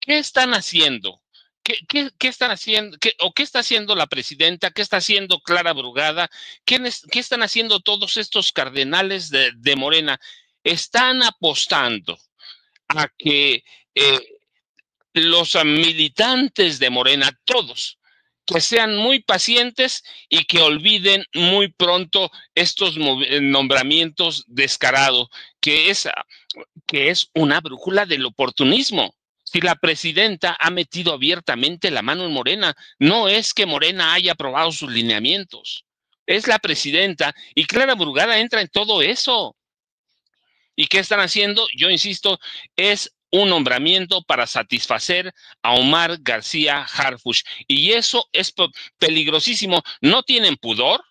qué están haciendo? ¿Qué están haciendo? ¿Qué está haciendo la presidenta? ¿Qué está haciendo Clara Brugada? ¿Qué están haciendo todos estos cardenales de Morena? Están apostando a que los militantes de Morena, todos, que sean muy pacientes y que olviden muy pronto estos nombramientos descarados, que es una brújula del oportunismo. Si la presidenta ha metido abiertamente la mano en Morena, no es que Morena haya aprobado sus lineamientos, es la presidenta, y Clara Brugada entra en todo eso. ¿Y qué están haciendo? Yo insisto, es un nombramiento para satisfacer a Omar García Harfuch. Y eso es peligrosísimo. No tienen pudor,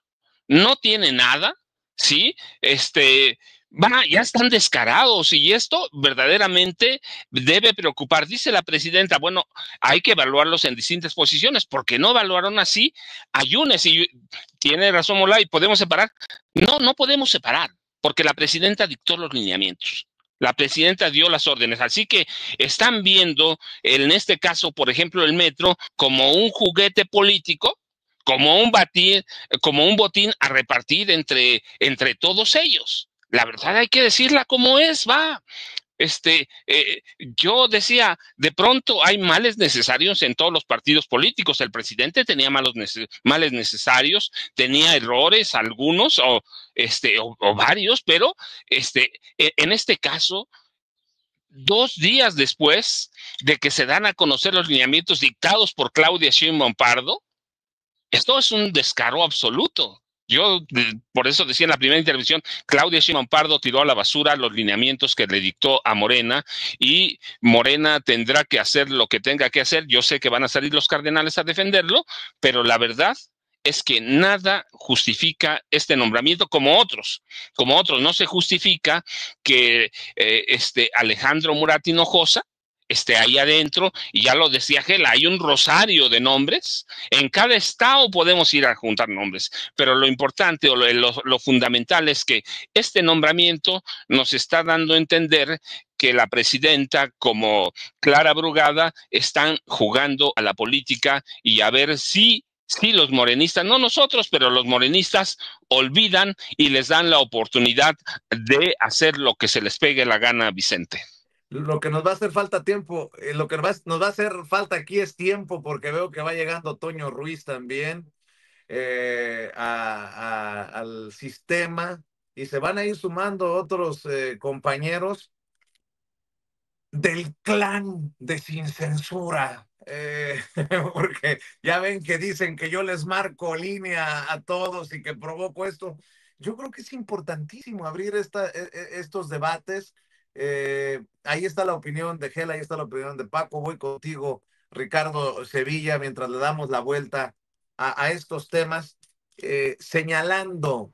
no tienen nada, ¿sí? Ya están descarados y esto verdaderamente debe preocupar. Dice la presidenta, bueno, hay que evaluarlos en distintas posiciones. ¿Por qué no evaluaron así a Yunes? Y tiene razón Molay, ¿podemos separar? No podemos separar, porque la presidenta dictó los lineamientos. La presidenta dio las órdenes, así que están viendo, en este caso, por ejemplo, el metro, como un juguete político, como un botín a repartir entre todos ellos. La verdad hay que decirla como es, va. Yo decía, de pronto hay males necesarios en todos los partidos políticos. El presidente tenía males necesarios, tenía errores, algunos o varios, pero en este caso, 2 días después de que se dan a conocer los lineamientos dictados por Claudia Sheinbaum Pardo, esto es un descaro absoluto. Yo, por eso decía en la primera intervención, Claudia Sheinbaum Pardo tiró a la basura los lineamientos que le dictó a Morena y Morena tendrá que hacer lo que tenga que hacer. Yo sé que van a salir los cardenales a defenderlo, pero la verdad es que nada justifica este nombramiento como otros. No se justifica que Alejandro Murat Hinojosa esté ahí adentro, y ya lo decía Gela, hay un rosario de nombres, en cada estado podemos ir a juntar nombres, pero lo importante o lo fundamental es que este nombramiento nos está dando a entender que la presidenta como Clara Brugada están jugando a la política y a ver si los morenistas, no nosotros, pero los morenistas olvidan y les dan la oportunidad de hacer lo que se les pegue la gana, Vicente. Lo que nos va a hacer falta tiempo, nos va a hacer falta aquí es tiempo, porque veo que va llegando Toño Ruiz también. al sistema, y se van a ir sumando otros compañeros del clan de Sin Censura, porque ya ven que dicen que yo les marco línea a todos y que provoco esto. Yo creo que es importantísimo abrir estos debates. Ahí está la opinión de Gela, ahí está la opinión de Paco. Voy contigo, Ricardo Sevilla, mientras le damos la vuelta a estos temas, señalando,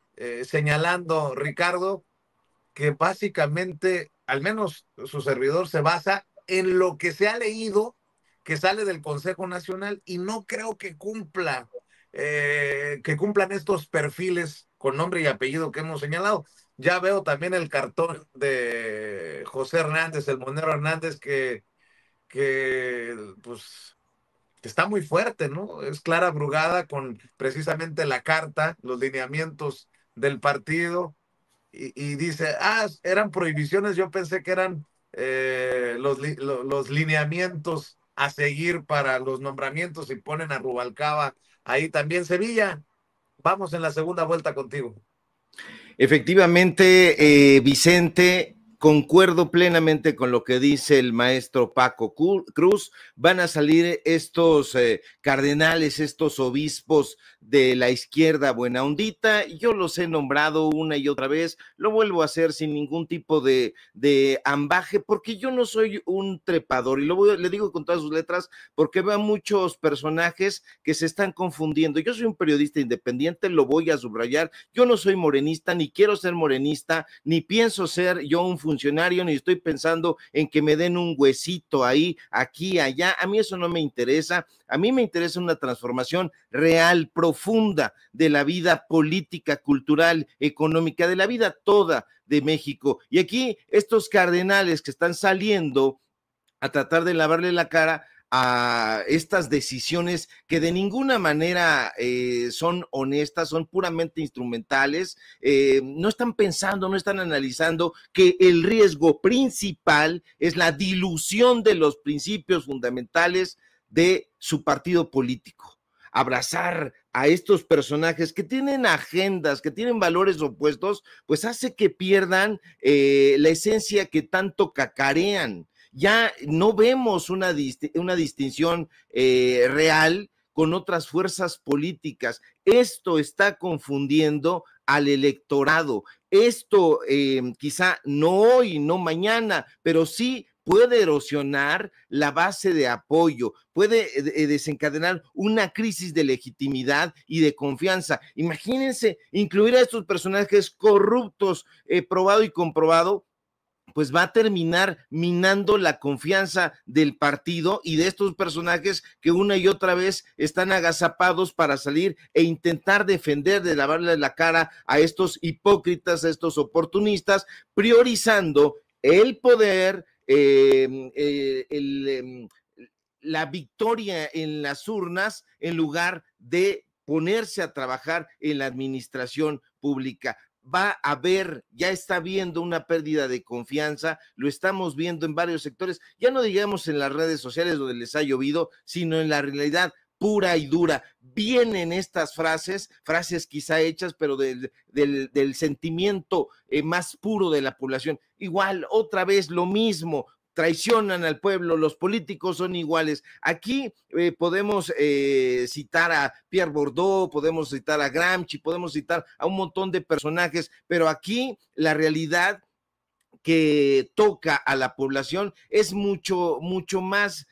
Ricardo, que básicamente, al menos su servidor se basa en lo que se ha leído que sale del Consejo Nacional, y no creo que cumplan estos perfiles con nombre y apellido que hemos señalado. Ya veo también el cartón de José Hernández, el Monero Hernández, que pues está muy fuerte, ¿no? Es Clara Brugada con precisamente la carta, los lineamientos del partido, y dice, eran prohibiciones, yo pensé que eran los lineamientos a seguir para los nombramientos, y ponen a Rubalcaba ahí también. Sevilla, vamos en la segunda vuelta contigo. Efectivamente, Vicente, concuerdo plenamente con lo que dice el maestro Paco Cruz. Van a salir estos cardenales, estos obispos de la izquierda buena ondita. Yo los he nombrado una y otra vez, lo vuelvo a hacer sin ningún tipo de ambaje, porque yo no soy un trepador, y le digo con todas sus letras, porque veo muchos personajes que se están confundiendo. Yo soy un periodista independiente, lo voy a subrayar. Yo no soy morenista, ni quiero ser morenista, ni pienso ser yo un funcionario, ni estoy pensando en que me den un huesito ahí, aquí, allá. A mí eso no me interesa. A mí me interesa una transformación real, profunda de la vida política, cultural, económica, de la vida toda de México. Y aquí estos cardenales que están saliendo a tratar de lavarle la cara a estas decisiones que de ninguna manera son honestas, son puramente instrumentales, no están pensando, no están analizando que el riesgo principal es la dilución de los principios fundamentales de su partido político. Abrazar a estos personajes que tienen agendas, que tienen valores opuestos, pues hace que pierdan la esencia que tanto cacarean. Ya no vemos una distinción real con otras fuerzas políticas. Esto está confundiendo al electorado. Esto quizá no hoy, no mañana, pero sí puede erosionar la base de apoyo, puede desencadenar una crisis de legitimidad y de confianza. Imagínense incluir a estos personajes corruptos, probado y comprobado, pues va a terminar minando la confianza del partido y de estos personajes que una y otra vez están agazapados para salir e intentar defender, de lavarle la cara a estos hipócritas, a estos oportunistas, priorizando el poder, la victoria en las urnas en lugar de ponerse a trabajar en la administración pública. Va a haber, ya está habiendo una pérdida de confianza, lo estamos viendo en varios sectores, ya no digamos en las redes sociales donde les ha llovido, sino en la realidad pura y dura. Vienen estas frases quizá hechas, pero del sentimiento más puro de la población. Igual, otra vez lo mismo, traicionan al pueblo, los políticos son iguales. Aquí podemos citar a Pierre Bourdieu, podemos citar a Gramsci, podemos citar a un montón de personajes, pero aquí la realidad que toca a la población es mucho más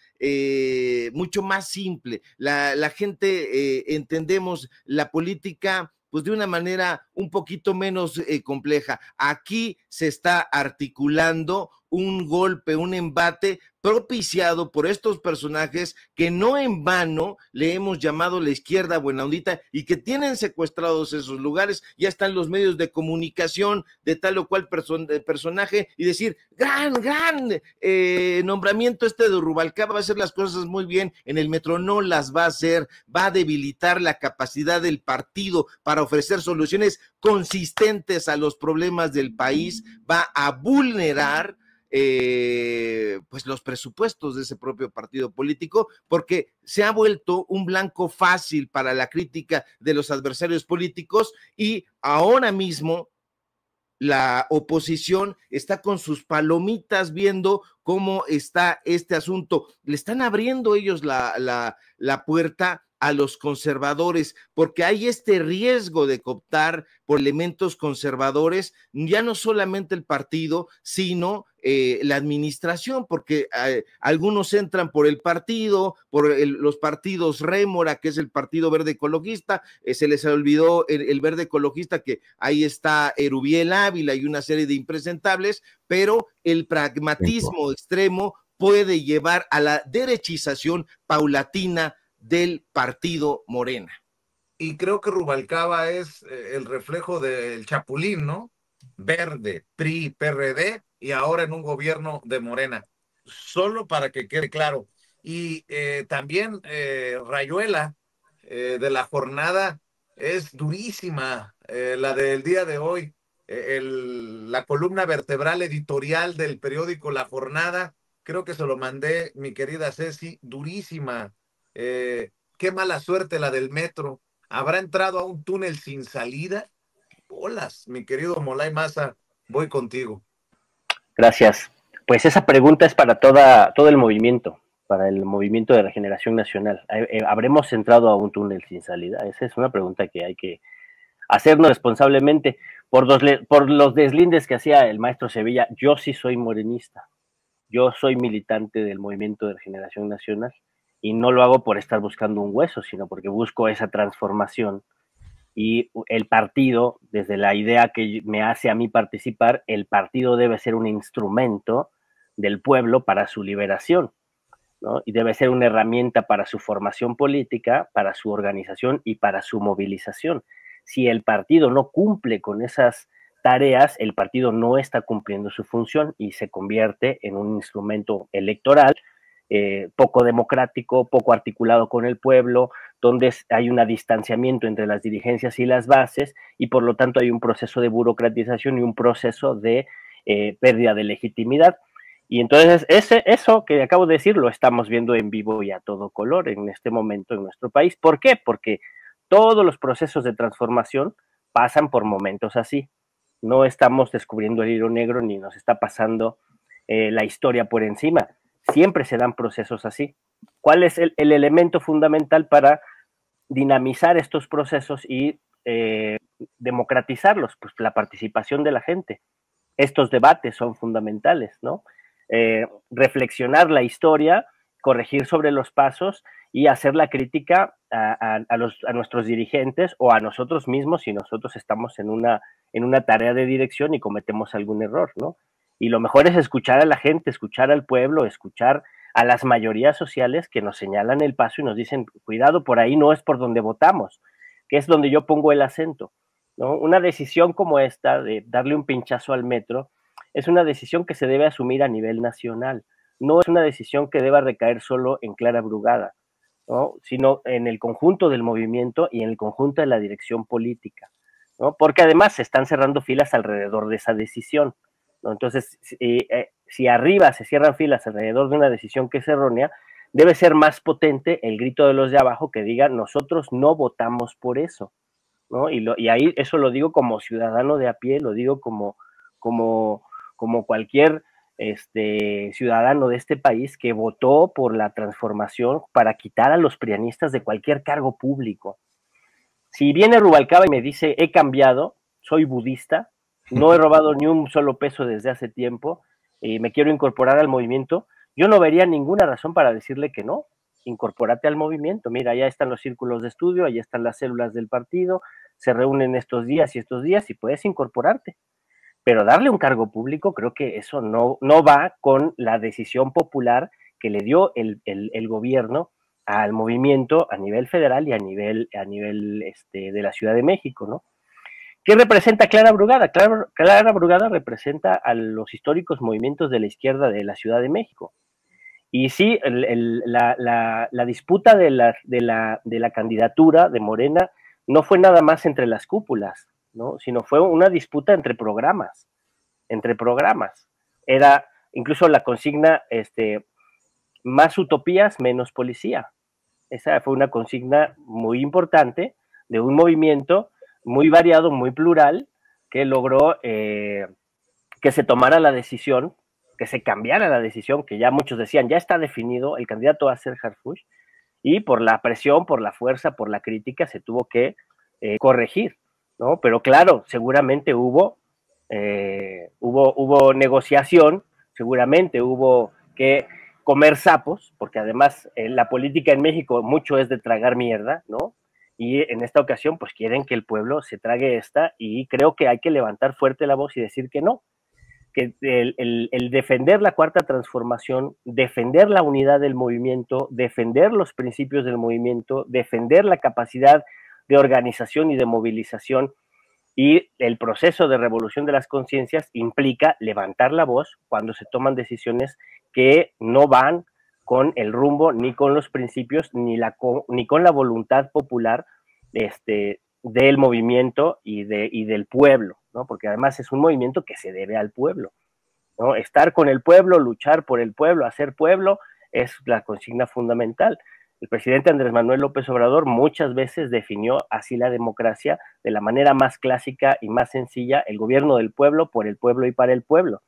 simple. La gente entendemos la política pues de una manera un poquito menos compleja. Aquí se está articulando un golpe, un embate propiciado por estos personajes que no en vano le hemos llamado la izquierda buena ondita y que tienen secuestrados esos lugares. Ya están los medios de comunicación de tal o cual personaje y decir, gran nombramiento de Rubalcaba, va a hacer las cosas muy bien en el metro. No las va a hacer, va a debilitar la capacidad del partido para ofrecer soluciones consistentes a los problemas del país, va a vulnerar pues los presupuestos de ese propio partido político, porque se ha vuelto un blanco fácil para la crítica de los adversarios políticos, y ahora mismo la oposición está con sus palomitas viendo cómo está este asunto. Le están abriendo ellos la puerta a los conservadores, porque hay este riesgo de cooptar por elementos conservadores, ya no solamente el partido, sino la administración, porque algunos entran por el partido, por los partidos rémora, que es el Partido Verde Ecologista, se les olvidó el Verde Ecologista, que ahí está Erubiel Ávila y una serie de impresentables, pero el pragmatismo extremo puede llevar a la derechización paulatina del partido Morena. Y creo que Rubalcaba es el reflejo del Chapulín, ¿no? Verde, PRI, PRD, y ahora en un gobierno de Morena. Solo para que quede claro. Y también Rayuela de la jornada es durísima, la del día de hoy. La columna vertebral editorial del periódico La Jornada, creo que se lo mandé, mi querida Ceci, durísima. Qué mala suerte la del metro. ¿Habrá entrado a un túnel sin salida? Bolas, mi querido Molay Maza, voy contigo. Gracias. Pues esa pregunta es para todo el movimiento, para el movimiento de regeneración nacional. ¿Habremos entrado a un túnel sin salida? Esa es una pregunta que hay que hacernos responsablemente. Por los deslindes que hacía el maestro Sevilla, yo sí soy morenista. Yo soy militante del movimiento de regeneración nacional. Y no lo hago por estar buscando un hueso, sino porque busco esa transformación. Y el partido, desde la idea que me hace a mí participar, el partido debe ser un instrumento del pueblo para su liberación, ¿no? Y debe ser una herramienta para su formación política, para su organización y para su movilización. Si el partido no cumple con esas tareas, el partido no está cumpliendo su función y se convierte en un instrumento electoral poco democrático, poco articulado con el pueblo, donde hay un distanciamiento entre las dirigencias y las bases, y por lo tanto hay un proceso de burocratización y un proceso de pérdida de legitimidad. Y entonces eso que acabo de decir lo estamos viendo en vivo y a todo color en este momento en nuestro país. ¿Por qué? Porque todos los procesos de transformación pasan por momentos así. No estamos descubriendo el hilo negro ni nos está pasando la historia por encima. Siempre se dan procesos así. ¿Cuál es el elemento fundamental para dinamizar estos procesos y democratizarlos? Pues la participación de la gente. Estos debates son fundamentales, ¿no? Reflexionar la historia, corregir sobre los pasos y hacer la crítica a nuestros dirigentes o a nosotros mismos si nosotros estamos en una tarea de dirección y cometemos algún error, ¿no? Y lo mejor es escuchar a la gente, escuchar al pueblo, escuchar a las mayorías sociales que nos señalan el paso y nos dicen, cuidado, por ahí no es por donde votamos, que es donde yo pongo el acento, ¿no? Una decisión como esta de darle un pinchazo al metro es una decisión que se debe asumir a nivel nacional, no es una decisión que deba recaer solo en Clara Brugada, ¿no? Sino en el conjunto del movimiento y en el conjunto de la dirección política, ¿no? Porque además se están cerrando filas alrededor de esa decisión, ¿no? Entonces, si arriba se cierran filas alrededor de una decisión que es errónea, debe ser más potente el grito de los de abajo que diga, nosotros no votamos por eso, ¿no? Y ahí eso lo digo como ciudadano de a pie, lo digo como cualquier ciudadano de este país que votó por la transformación para quitar a los prianistas de cualquier cargo público. Si viene Rubalcaba y me dice, he cambiado, soy budista, no he robado ni un solo peso desde hace tiempo y me quiero incorporar al movimiento, yo no vería ninguna razón para decirle que no. Incorpórate al movimiento, mira, allá están los círculos de estudio, allá están las células del partido, se reúnen estos días y puedes incorporarte. Pero darle un cargo público, creo que eso no va con la decisión popular que le dio el gobierno al movimiento a nivel federal y a nivel de la Ciudad de México, ¿no? ¿Qué representa Clara Brugada? Clara Brugada representa a los históricos movimientos de la izquierda de la Ciudad de México. Y sí, la disputa de la candidatura de Morena no fue nada más entre las cúpulas, ¿no? Sino fue una disputa entre programas. Era incluso la consigna, más utopías, menos policía. Esa fue una consigna muy importante de un movimiento muy variado, muy plural, que logró que se tomara la decisión, que se cambiara la decisión, que ya muchos decían, ya está definido, el candidato va a ser Harfuch, y por la presión, por la fuerza, por la crítica, se tuvo que corregir, ¿no? Pero claro, seguramente hubo negociación, seguramente hubo que comer sapos, porque además la política en México mucho es de tragar mierda, ¿no? Y en esta ocasión pues quieren que el pueblo se trague esta, y creo que hay que levantar fuerte la voz y decir que no, que el defender la cuarta transformación, defender la unidad del movimiento, defender los principios del movimiento, defender la capacidad de organización y de movilización y el proceso de revolución de las conciencias implica levantar la voz cuando se toman decisiones que no van con el rumbo, ni con los principios, ni con la voluntad popular del movimiento y del pueblo, ¿no? Porque además es un movimiento que se debe al pueblo, ¿no? Estar con el pueblo, luchar por el pueblo, hacer pueblo, es la consigna fundamental. El presidente Andrés Manuel López Obrador muchas veces definió así la democracia de la manera más clásica y más sencilla: el gobierno del pueblo, por el pueblo y para el pueblo.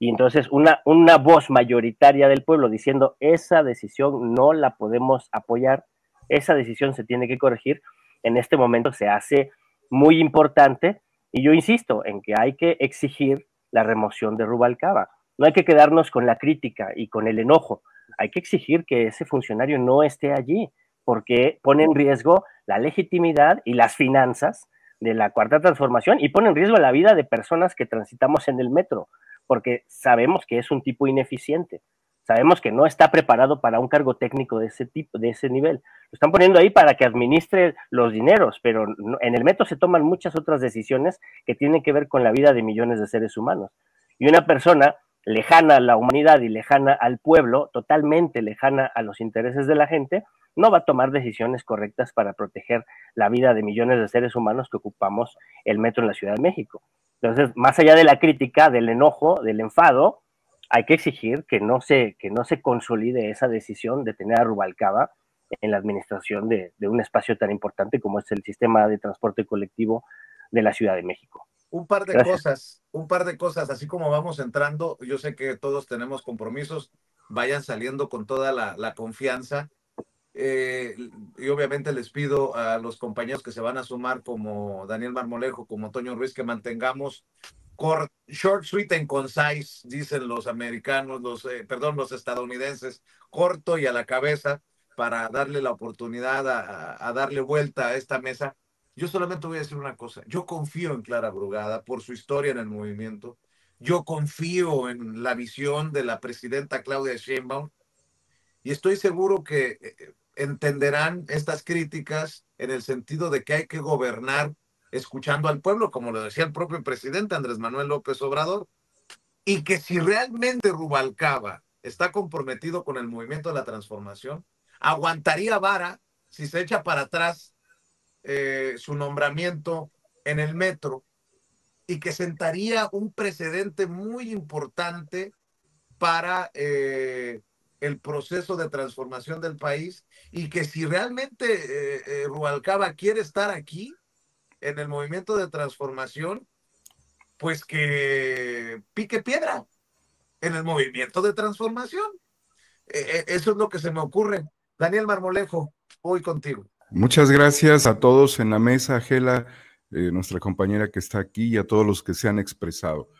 Y entonces una voz mayoritaria del pueblo diciendo esa decisión no la podemos apoyar, esa decisión se tiene que corregir, en este momento se hace muy importante, y yo insisto en que hay que exigir la remoción de Rubalcaba. No hay que quedarnos con la crítica y con el enojo, hay que exigir que ese funcionario no esté allí, porque pone en riesgo la legitimidad y las finanzas de la cuarta transformación, y pone en riesgo la vida de personas que transitamos en el metro, porque sabemos que es un tipo ineficiente, sabemos que no está preparado para un cargo técnico de ese tipo, de ese nivel. Lo están poniendo ahí para que administre los dineros, pero en el metro se toman muchas otras decisiones que tienen que ver con la vida de millones de seres humanos. Y una persona lejana a la humanidad y lejana al pueblo, totalmente lejana a los intereses de la gente, no va a tomar decisiones correctas para proteger la vida de millones de seres humanos que ocupamos el metro en la Ciudad de México. Entonces, más allá de la crítica, del enojo, del enfado, hay que exigir que no se consolide esa decisión de tener a Rubalcaba en la administración de un espacio tan importante como es el sistema de transporte colectivo de la Ciudad de México. Un par de cosas, así como vamos entrando, yo sé que todos tenemos compromisos, vayan saliendo con toda la confianza, y obviamente les pido a los compañeros que se van a sumar, como Daniel Marmolejo, como Toño Ruiz, que mantengamos short, sweet and concise, dicen los americanos, los estadounidenses, corto y a la cabeza, para darle la oportunidad a darle vuelta a esta mesa. Yo solamente voy a decir una cosa: yo confío en Clara Brugada por su historia en el movimiento, yo confío en la visión de la presidenta Claudia Sheinbaum, y estoy seguro que entenderán estas críticas en el sentido de que hay que gobernar escuchando al pueblo, como lo decía el propio presidente Andrés Manuel López Obrador, y que si realmente Rubalcaba está comprometido con el movimiento de la transformación, aguantaría vara si se echa para atrás su nombramiento en el metro, y que sentaría un precedente muy importante para el proceso de transformación del país, y que si realmente Rubalcaba quiere estar aquí en el movimiento de transformación, pues que pique piedra en el movimiento de transformación. Eso es lo que se me ocurre. Daniel Marmolejo, voy contigo. Muchas gracias a todos en la mesa, Gela, nuestra compañera que está aquí, y a todos los que se han expresado.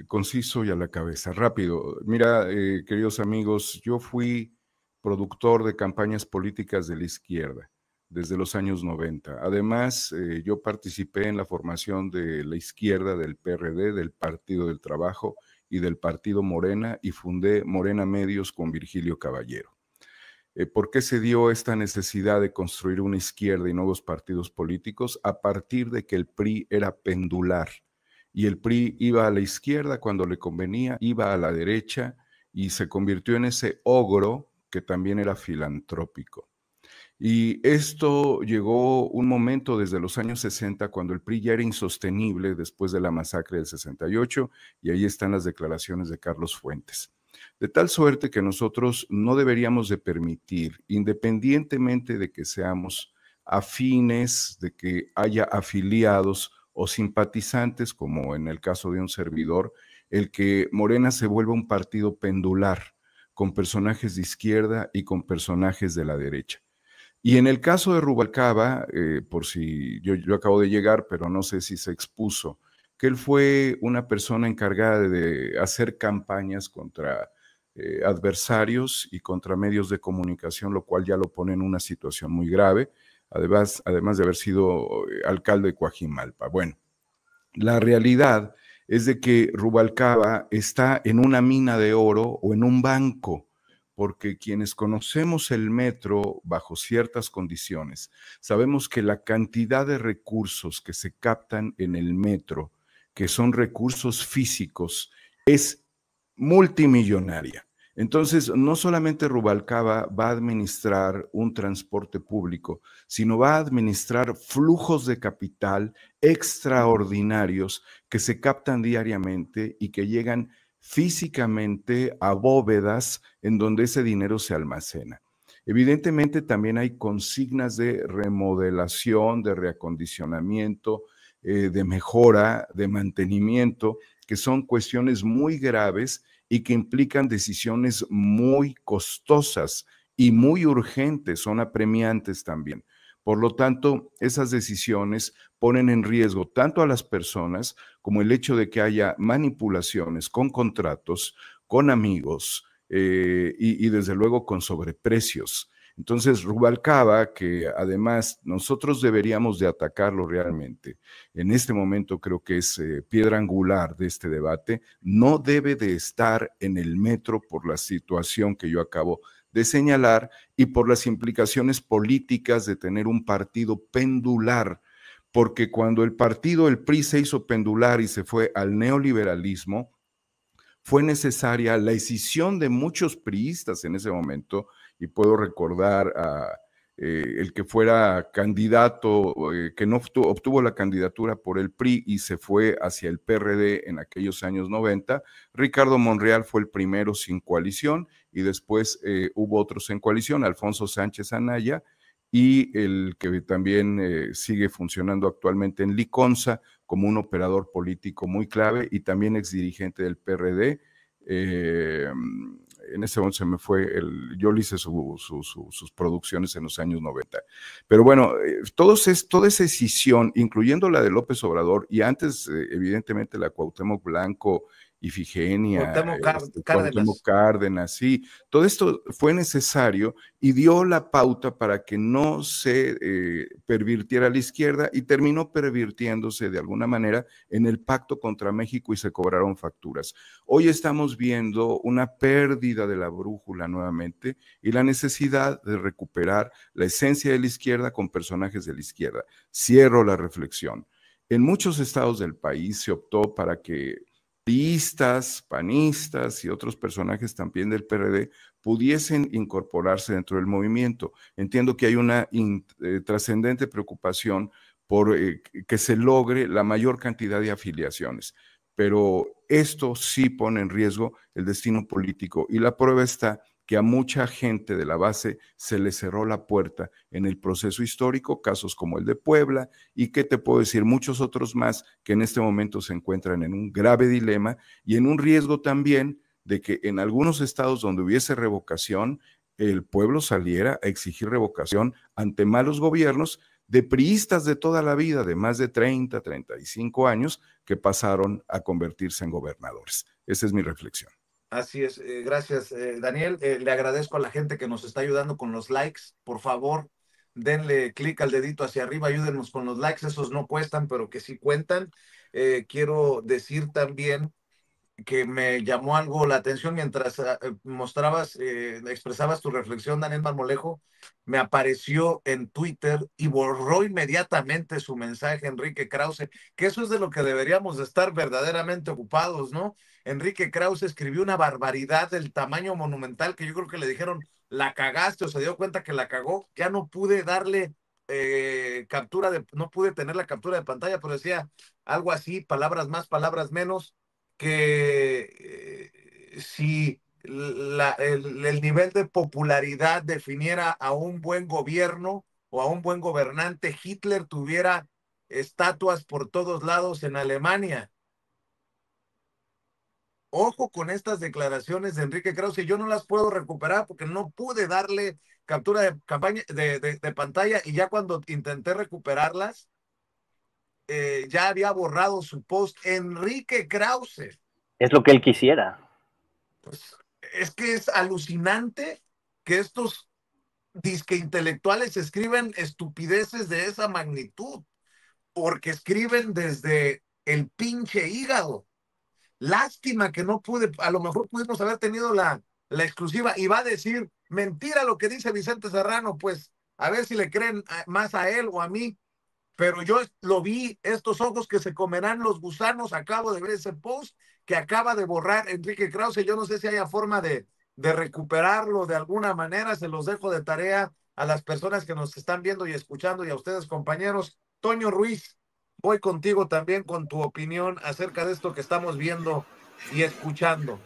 Conciso y a la cabeza, rápido. Mira, queridos amigos, yo fui productor de campañas políticas de la izquierda desde los años 90. Además, yo participé en la formación de la izquierda, del PRD, del Partido del Trabajo y del Partido Morena, y fundé Morena Medios con Virgilio Caballero. ¿Por qué se dio esta necesidad de construir una izquierda y nuevos partidos políticos? A partir de que el PRI era pendular, y el PRI iba a la izquierda cuando le convenía, iba a la derecha, y se convirtió en ese ogro que también era filantrópico. Y esto llegó un momento desde los años 60 cuando el PRI ya era insostenible después de la masacre del 68, y ahí están las declaraciones de Carlos Fuentes. De tal suerte que nosotros no deberíamos de permitir, independientemente de que seamos afines, de que haya afiliados o simpatizantes, como en el caso de un servidor, el que Morena se vuelva un partido pendular, con personajes de izquierda y con personajes de la derecha. Y en el caso de Rubalcaba, por si yo acabo de llegar, pero no sé si se expuso, que él fue una persona encargada de hacer campañas contra adversarios y contra medios de comunicación, lo cual ya lo pone en una situación muy grave, además de haber sido alcalde de Coajimalpa. Bueno, la realidad es de que Rubalcaba está en una mina de oro o en un banco, porque quienes conocemos el metro bajo ciertas condiciones, sabemos que la cantidad de recursos que se captan en el metro, que son recursos físicos, es multimillonaria. Entonces, no solamente Rubalcaba va a administrar un transporte público, sino va a administrar flujos de capital extraordinarios que se captan diariamente y que llegan físicamente a bóvedas en donde ese dinero se almacena. Evidentemente también hay consignas de remodelación, de reacondicionamiento, de mejora, de mantenimiento, que son cuestiones muy graves y que implican decisiones muy costosas y muy urgentes, son apremiantes también. Por lo tanto, esas decisiones ponen en riesgo tanto a las personas como el hecho de que haya manipulaciones con contratos, con amigos y desde luego con sobreprecios. Entonces, Rubalcaba, que además nosotros deberíamos de atacarlo realmente, en este momento creo que es piedra angular de este debate, no debe de estar en el metro por la situación que yo acabo de señalar y por las implicaciones políticas de tener un partido pendular, porque cuando el PRI se hizo pendular y se fue al neoliberalismo, fue necesaria la escisión de muchos priistas en ese momento, y puedo recordar a el que fuera candidato, que no obtuvo la candidatura por el PRI y se fue hacia el PRD en aquellos años 90, Ricardo Monreal fue el primero sin coalición y después hubo otros en coalición, Alfonso Sánchez Anaya, y el que también sigue funcionando actualmente en Liconza como un operador político muy clave y también exdirigente del PRD. En ese momento se me fue, yo le hice sus producciones en los años 90. Pero bueno, toda esa escisión, incluyendo la de López Obrador y antes, evidentemente, la Cuauhtémoc Blanco, Ifigenia, Cuauhtémoc Cárdenas, sí, todo esto fue necesario y dio la pauta para que no se pervirtiera a la izquierda y terminó pervirtiéndose de alguna manera en el pacto contra México y se cobraron facturas. Hoy estamos viendo una pérdida de la brújula nuevamente y la necesidad de recuperar la esencia de la izquierda con personajes de la izquierda. Cierro la reflexión. En muchos estados del país se optó para que priistas, panistas y otros personajes también del PRD pudiesen incorporarse dentro del movimiento. Entiendo que hay una trascendente preocupación por que se logre la mayor cantidad de afiliaciones, pero esto sí pone en riesgo el destino político y la prueba está que a mucha gente de la base se le cerró la puerta en el proceso histórico, casos como el de Puebla y qué te puedo decir, muchos otros más que en este momento se encuentran en un grave dilema y en un riesgo también de que en algunos estados donde hubiese revocación, el pueblo saliera a exigir revocación ante malos gobiernos de priistas de toda la vida, de más de 30, 35 años, que pasaron a convertirse en gobernadores. Esa es mi reflexión. Así es, gracias Daniel, le agradezco a la gente que nos está ayudando con los likes, por favor denle clic al dedito hacia arriba, ayúdenos con los likes, esos no cuestan pero que sí cuentan. Quiero decir también que me llamó algo la atención mientras expresabas tu reflexión, Daniel Marmolejo, me apareció en Twitter y borró inmediatamente su mensaje Enrique Krause, que eso es de lo que deberíamos de estar verdaderamente ocupados, ¿no? Enrique Krause escribió una barbaridad del tamaño monumental que yo creo que le dijeron, la cagaste o se dio cuenta que la cagó, ya no pude darle no pude tener la captura de pantalla, pero decía algo así, palabras más, palabras menos, que si el nivel de popularidad definiera a un buen gobierno o a un buen gobernante, Hitler tuviera estatuas por todos lados en Alemania. Ojo con estas declaraciones de Enrique Krause, yo no las puedo recuperar porque no pude darle captura de pantalla, y ya cuando intenté recuperarlas, ya había borrado su post. Enrique Krause. Es lo que él quisiera. Pues, es que es alucinante que estos disque intelectuales escriben estupideces de esa magnitud, porque escriben desde el pinche hígado. Lástima que no pude, a lo mejor pudimos haber tenido la exclusiva, y va a decir mentira lo que dice Vicente Serrano, pues a ver si le creen más a él o a mí, pero yo lo vi, estos ojos que se comerán los gusanos. Acabo de ver ese post que acaba de borrar Enrique Krause, yo no sé si haya forma de recuperarlo de alguna manera, se los dejo de tarea a las personas que nos están viendo y escuchando, y a ustedes, compañeros. Toño Ruiz, voy contigo también con tu opinión acerca de esto que estamos viendo y escuchando.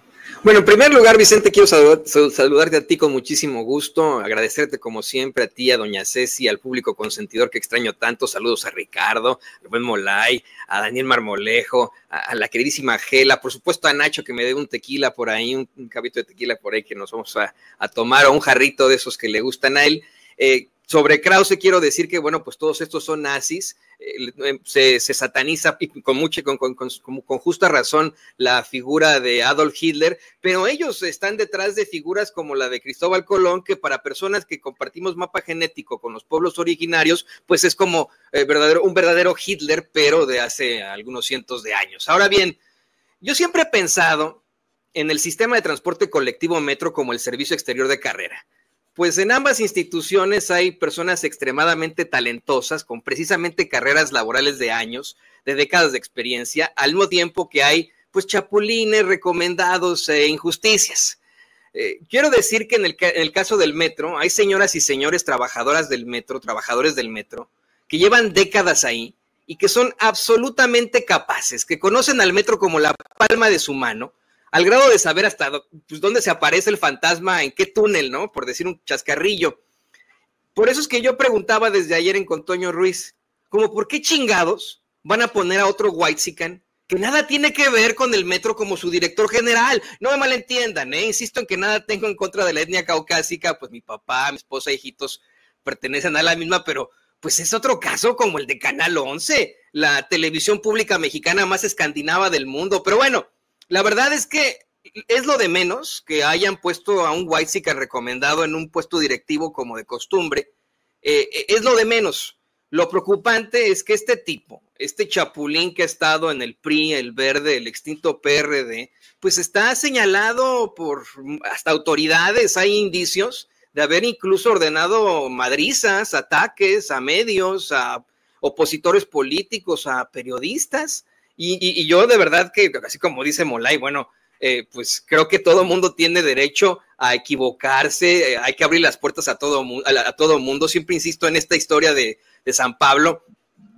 Bueno, en primer lugar, Vicente, quiero saludarte a ti con muchísimo gusto, agradecerte como siempre a ti, a doña Ceci, al público consentidor que extraño tanto. Saludos a Ricardo, al buen Molay, a Daniel Marmolejo, a la queridísima Gela, por supuesto a Nacho, que me dé un tequila por ahí, un cabito de tequila por ahí que nos vamos a tomar, o un jarrito de esos que le gustan a él. Sobre Krause quiero decir que, bueno, pues todos estos son nazis, se sataniza con justa razón la figura de Adolf Hitler, pero ellos están detrás de figuras como la de Cristóbal Colón, que para personas que compartimos mapa genético con los pueblos originarios, pues es como un verdadero Hitler, pero de hace algunos cientos de años. Ahora bien, yo siempre he pensado en el sistema de transporte colectivo metro como el servicio exterior de carrera. Pues en ambas instituciones hay personas extremadamente talentosas con precisamente carreras laborales de años, de décadas de experiencia, al mismo tiempo que hay pues chapulines, recomendados e injusticias. Quiero decir que en el caso del metro hay señoras y señores trabajadores del metro, que llevan décadas ahí y que son absolutamente capaces, que conocen al metro como la palma de su mano, al grado de saber hasta pues, dónde se aparece el fantasma, en qué túnel, ¿no? Por decir un chascarrillo. Por eso es que yo preguntaba desde ayer con Toño Ruiz, como ¿por qué chingados van a poner a otro whitezican que nada tiene que ver con el metro como su director general? No me malentiendan, insisto en que nada tengo en contra de la etnia caucásica, pues mi papá, mi esposa, hijitos pertenecen a la misma, pero pues es otro caso como el de Canal 11, la televisión pública mexicana más escandinava del mundo. Pero bueno, la verdad es que es lo de menos que hayan puesto a un whitezican recomendado en un puesto directivo como de costumbre. Es lo de menos. Lo preocupante es que este tipo, este chapulín que ha estado en el PRI, el Verde, el extinto PRD, pues está señalado por hasta autoridades. Hay indicios de haber incluso ordenado madrizas, ataques a medios, a opositores políticos, a periodistas. Y yo de verdad que, así como dice Molay, bueno, pues creo que todo mundo tiene derecho a equivocarse, hay que abrir las puertas a todo mundo. Siempre insisto en esta historia de San Pablo.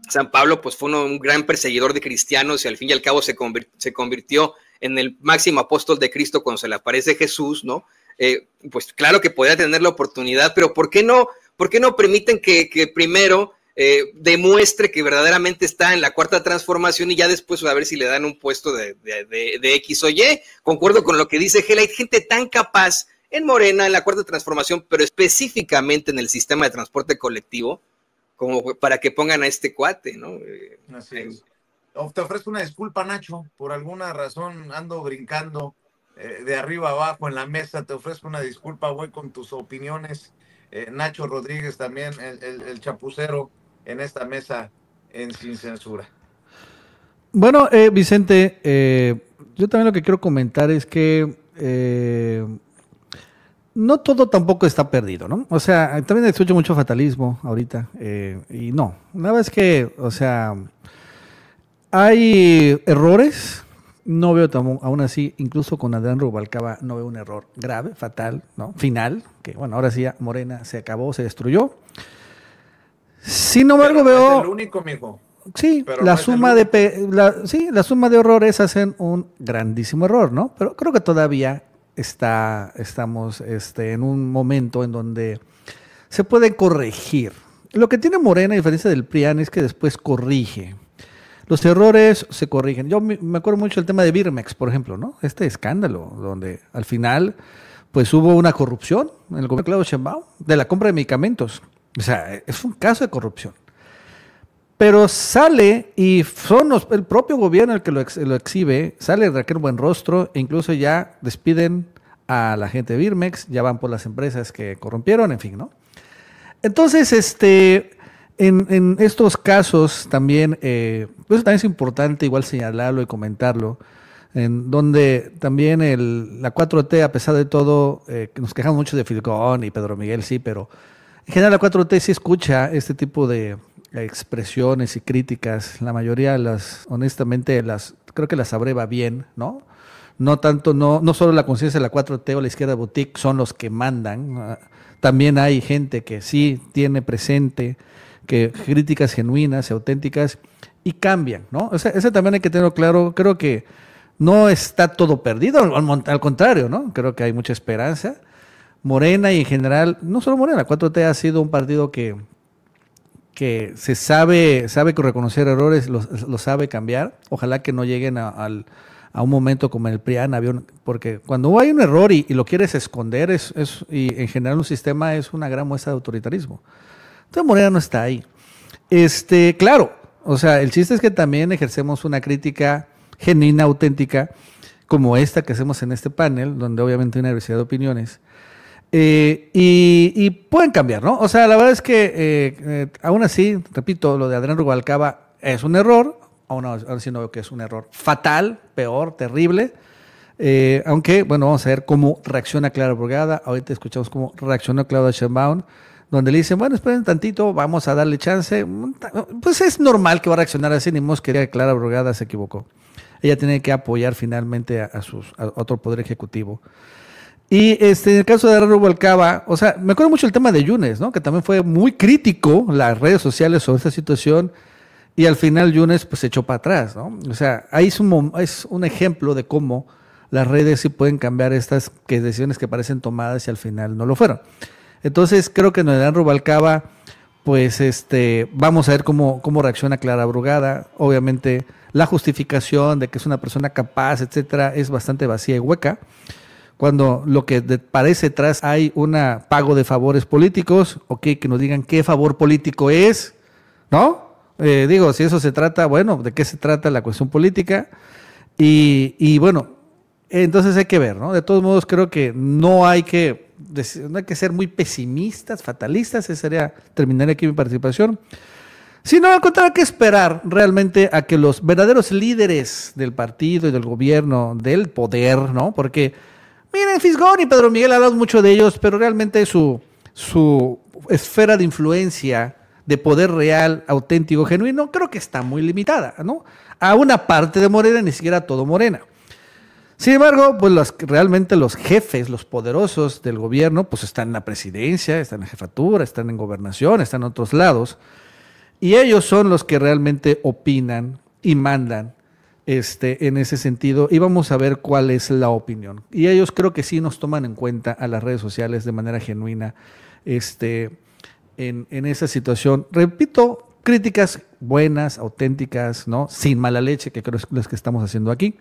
San Pablo pues fue un gran perseguidor de cristianos y al fin y al cabo se convirtió en el máximo apóstol de Cristo cuando se le aparece Jesús, ¿no? Pues claro que podría tener la oportunidad, pero ¿por qué no permiten que primero demuestre que verdaderamente está en la cuarta transformación y ya después a ver si le dan un puesto de X o Y? Concuerdo con lo que dice Gela, hay gente tan capaz en Morena, en la cuarta transformación, pero específicamente en el sistema de transporte colectivo, como para que pongan a este cuate, ¿no? Así es. Te ofrezco una disculpa, Nacho, por alguna razón ando brincando de arriba abajo en la mesa, te ofrezco una disculpa, voy con tus opiniones. Nacho Rodríguez también, el chapucero en esta mesa en Sin Censura. Bueno, Vicente, yo también lo que quiero comentar es que no todo tampoco está perdido, ¿no? O sea, también escucho mucho fatalismo ahorita, y no, una vez que, o sea, hay errores no veo aún así, incluso con Adrián Rubalcaba, no veo un error grave, fatal, ¿no? Final, que bueno, ahora sí ya Morena se acabó, se destruyó. Sin embargo, Pero no veo. es el único, mijo. Sí, Pero la no es el suma de único. sí, la suma de errores hacen un grandísimo error, ¿no? Pero creo que todavía estamos en un momento en donde se puede corregir. Lo que tiene Morena, a diferencia del PRIAN, es que después corrige. Los errores se corrigen. Yo me acuerdo mucho del tema de Birmex, por ejemplo, ¿no? Este escándalo, donde al final, pues hubo una corrupción en el gobierno de Claudio Sheinbaum de la compra de medicamentos. O sea, es un caso de corrupción. Pero sale y son el propio gobierno el que lo exhibe, sale Raquel Buenrostro e incluso ya despiden a la gente de Birmex, ya van por las empresas que corrompieron, en fin, ¿no? Entonces, en estos casos también, pues también es importante igual señalarlo y comentarlo, en donde también la 4T, a pesar de todo, nos quejamos mucho de Filcón y Pedro Miguel, sí, pero en general la 4T sí escucha este tipo de expresiones y críticas. La mayoría honestamente, creo que las abreva bien, ¿no? No tanto, no solo la conciencia de la 4T o la izquierda boutique son los que mandan. También hay gente que sí tiene presente que críticas genuinas y auténticas y cambian, ¿no? O sea, eso también hay que tenerlo claro. Creo que no está todo perdido, al contrario, ¿no? Creo que hay mucha esperanza. Morena y en general, no solo Morena, 4T ha sido un partido que se sabe que reconocer errores, lo sabe cambiar. Ojalá que no lleguen a un momento como en el PRIAN, porque cuando hay un error y lo quieres esconder, y en general un sistema es una gran muestra de autoritarismo. Entonces Morena no está ahí. Claro, o sea, el chiste es que también ejercemos una crítica genuina, auténtica, como esta que hacemos en este panel, donde obviamente hay una diversidad de opiniones. Y pueden cambiar, ¿no? O sea, la verdad es que aún así, repito, lo de Adrián Rubalcaba es un error, ahora sí no veo que es un error fatal, peor, terrible, aunque, bueno, vamos a ver cómo reacciona Clara Brugada. Ahorita escuchamos cómo reaccionó Claudia Sheinbaum, donde le dicen, bueno, esperen tantito, vamos a darle chance. Pues es normal que va a reaccionar así, ni modo que Clara Brugada se equivocó. Ella tiene que apoyar finalmente a otro poder ejecutivo. Y en el caso de Adrián Rubalcaba, o sea, me acuerdo mucho el tema de Yunes, ¿no? Que también fue muy crítico las redes sociales sobre esta situación y al final Yunes pues se echó para atrás, ¿no? O sea, ahí es un ejemplo de cómo las redes sí pueden cambiar estas decisiones que parecen tomadas y al final no lo fueron. Entonces creo que en Adrián Rubalcaba, pues vamos a ver cómo reacciona Clara Brugada. Obviamente la justificación de que es una persona capaz, etcétera, es bastante vacía y hueca. Cuando lo que parece tras hay un pago de favores políticos, que nos digan qué favor político es, ¿no? Digo, si eso se trata, bueno, ¿de qué se trata la cuestión política? Y bueno, entonces hay que ver, ¿no? De todos modos, creo que no hay que ser muy pesimistas, fatalistas, ese sería terminar aquí mi participación. Sino al contrario, hay que esperar realmente a que los verdaderos líderes del partido y del gobierno, del poder, ¿no? Porque miren, Fisgón y Pedro Miguel hablamos mucho de ellos, pero realmente su esfera de influencia, de poder real, auténtico, genuino, creo que está muy limitada, ¿no? A una parte de Morena, ni siquiera a todo Morena. Sin embargo, pues realmente los jefes, los poderosos del gobierno, pues están en la presidencia, están en la jefatura, están en gobernación, están en otros lados, y ellos son los que realmente opinan y mandan en ese sentido, y vamos a ver cuál es la opinión. Y ellos creo que sí nos toman en cuenta a las redes sociales de manera genuina en esa situación. Repito, críticas buenas, auténticas, ¿no? Sin mala leche, que creo que es las que estamos haciendo aquí.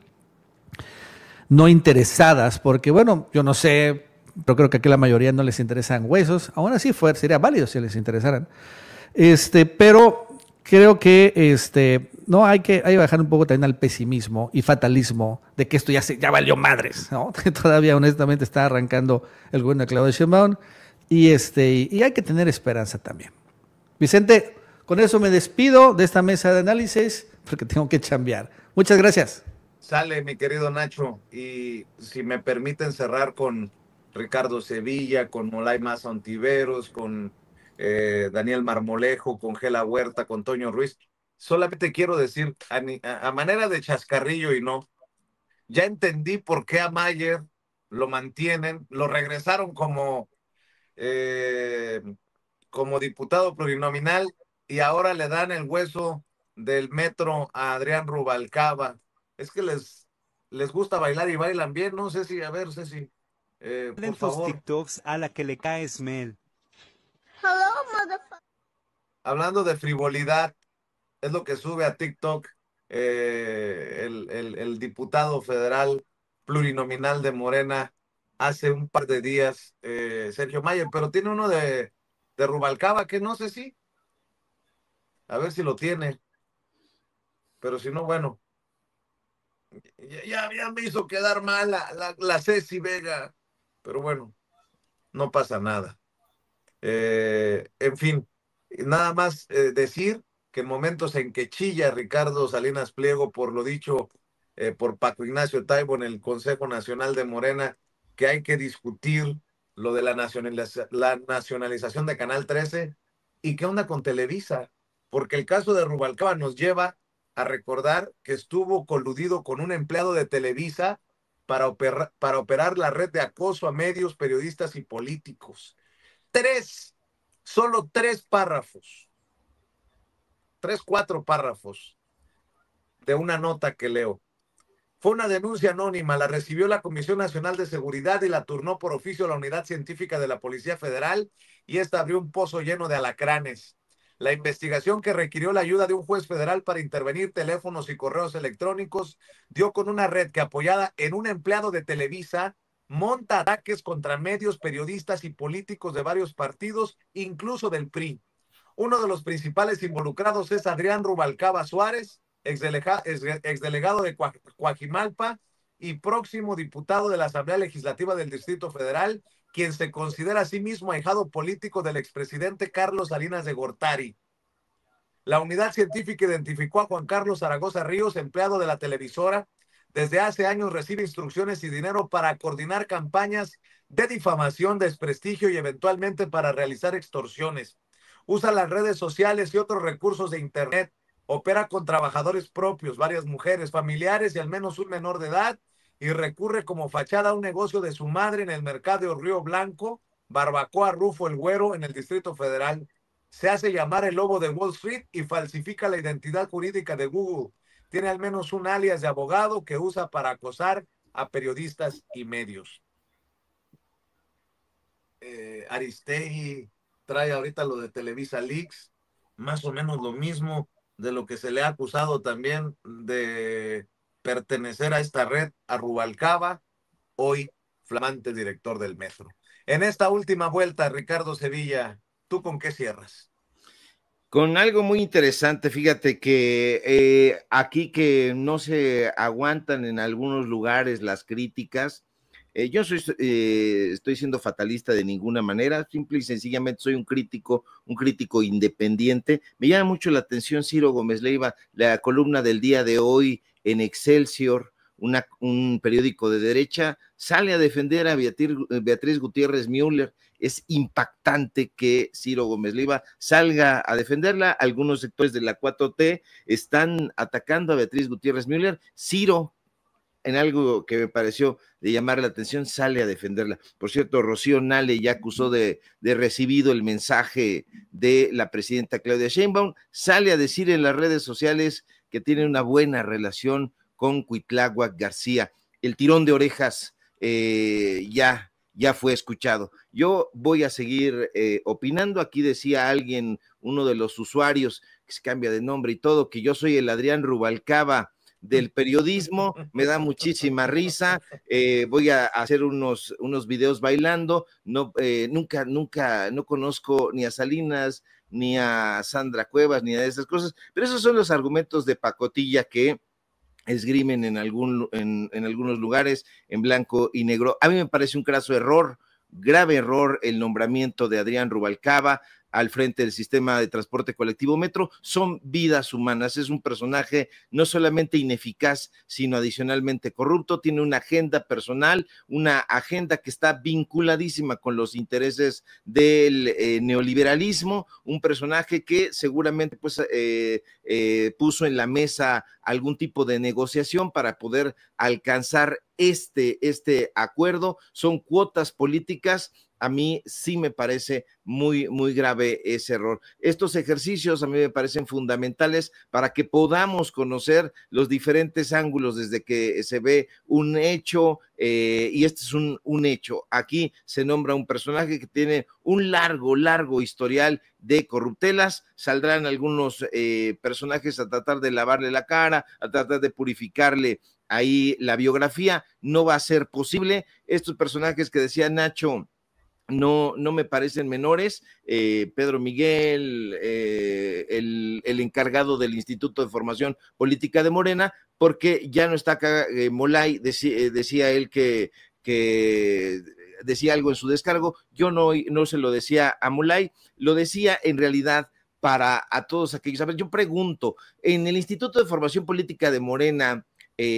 No interesadas, porque bueno, yo no sé, pero creo que aquí la mayoría no les interesan huesos. Aún así sería válido si les interesaran. Pero creo que no hay que bajar un poco también al pesimismo y fatalismo de que esto ya valió madres, ¿no? Todavía honestamente está arrancando el gobierno de Claudia Sheinbaum y hay que tener esperanza también. Vicente, con eso me despido de esta mesa de análisis porque tengo que chambear. Muchas gracias. Sale, mi querido Nacho, y si me permiten cerrar con Ricardo Sevilla, con Molay Maza Ontiveros, con Daniel Marmolejo, con Gela Huerta, con Toño Ruiz. Solamente quiero decir, a manera de chascarrillo y no, Ya entendí por qué a Mayer lo mantienen, lo regresaron como diputado plurinominal y ahora le dan el hueso del metro a Adrián Rubalcaba. Es que les gusta bailar y bailan bien, ¿no? Ceci, a ver, Ceci, por favor. TikToks a la que le cae Mel. Hablando de frivolidad, es lo que sube a TikTok el diputado federal plurinominal de Morena hace un par de días, Sergio Mayer, pero tiene uno de Rubalcaba, que no sé si, a ver si lo tiene, pero si no, bueno, ya me hizo quedar mal la Ceci Vega, pero bueno, no pasa nada. En fin, nada más decir que en momentos en que chilla Ricardo Salinas Pliego por lo dicho por Paco Ignacio Taibo en el Consejo Nacional de Morena, que hay que discutir lo de la nacionalización de Canal 13 y qué onda con Televisa, porque el caso de Rubalcaba nos lleva a recordar que estuvo coludido con un empleado de Televisa para operar la red de acoso a medios, periodistas y políticos. Solo 3 párrafos, 4 párrafos de una nota que leo. Fue una denuncia anónima, la recibió la Comisión Nacional de Seguridad y la turnó por oficio a la Unidad Científica de la Policía Federal y esta abrió un pozo lleno de alacranes. La investigación, que requirió la ayuda de un juez federal para intervenir teléfonos y correos electrónicos, dio con una red que, apoyada en un empleado de Televisa, monta ataques contra medios, periodistas y políticos de varios partidos, incluso del PRI. Uno de los principales involucrados es Adrián Rubalcaba Suárez, exdelegado de Coajimalpa y próximo diputado de la Asamblea Legislativa del Distrito Federal, quien se considera a sí mismo ahijado político del expresidente Carlos Salinas de Gortari. La unidad científica identificó a Juan Carlos Zaragoza Ríos, empleado de la televisora. Desde hace años recibe instrucciones y dinero para coordinar campañas de difamación, desprestigio y eventualmente para realizar extorsiones. Usa las redes sociales y otros recursos de Internet. Opera con trabajadores propios, varias mujeres, familiares y al menos un menor de edad, y recurre como fachada a un negocio de su madre en el mercado de Río Blanco, Barbacoa Rufo el Güero, en el Distrito Federal. Se hace llamar el Lobo de Wall Street y falsifica la identidad jurídica de Google. Tiene al menos un alias de abogado que usa para acosar a periodistas y medios. Aristegui trae ahorita lo de Televisa Leaks, más o menos lo mismo de lo que se le ha acusado también de pertenecer a esta red a Rubalcaba, hoy flamante director del Metro. En esta última vuelta, Ricardo Sevilla, ¿tú con qué cierras? Con algo muy interesante, fíjate que aquí que no se aguantan en algunos lugares las críticas, yo estoy siendo fatalista de ninguna manera, simple y sencillamente soy un crítico independiente. Me llama mucho la atención Ciro Gómez Leiva, la columna del día de hoy en Excelsior, un periódico de derecha, sale a defender a Beatriz Gutiérrez Müller. Es impactante que Ciro Gómez Leiva salga a defenderla. Algunos sectores de la 4T están atacando a Beatriz Gutiérrez Müller. Ciro, en algo que me pareció de llamar la atención, sale a defenderla. Por cierto, Rocío Nale ya acusó de recibido el mensaje de la presidenta Claudia Sheinbaum, sale a decir en las redes sociales que tiene una buena relación con Cuitláhuac García. El tirón de orejas ya fue escuchado. Yo voy a seguir opinando. Aquí decía alguien, uno de los usuarios, que se cambia de nombre y todo, que yo soy el Adrián Rubalcaba del periodismo. Me da muchísima risa. Voy a hacer unos videos bailando. No conozco ni a Salinas, ni a Sandra Cuevas, ni a esas cosas, pero esos son los argumentos de pacotilla que esgrimen en algunos lugares en blanco y negro. A mí me parece un craso error, grave error, el nombramiento de Adrián Rubalcaba. al frente del sistema de transporte colectivo Metro. Son vidas humanas. Es un personaje no solamente ineficaz, sino adicionalmente corrupto. Tiene una agenda personal, una agenda que está vinculadísima con los intereses del neoliberalismo, un personaje que seguramente pues puso en la mesa algún tipo de negociación para poder alcanzar este acuerdo. Son cuotas políticas. A mí sí me parece muy, muy grave ese error. Estos ejercicios a mí me parecen fundamentales para que podamos conocer los diferentes ángulos desde que se ve un hecho, y este es un hecho. Aquí se nombra un personaje que tiene un largo historial de corruptelas. Saldrán algunos personajes a tratar de lavarle la cara, a tratar de purificarle ahí la biografía. No va a ser posible. Estos personajes que decía Nacho no me parecen menores. Pedro Miguel, el encargado del Instituto de Formación Política de Morena, porque ya no está acá. Molay decía él que decía algo en su descargo. Yo no se lo decía a Molay, lo decía en realidad para a todos aquellos. A ver, yo pregunto, en el Instituto de Formación Política de Morena,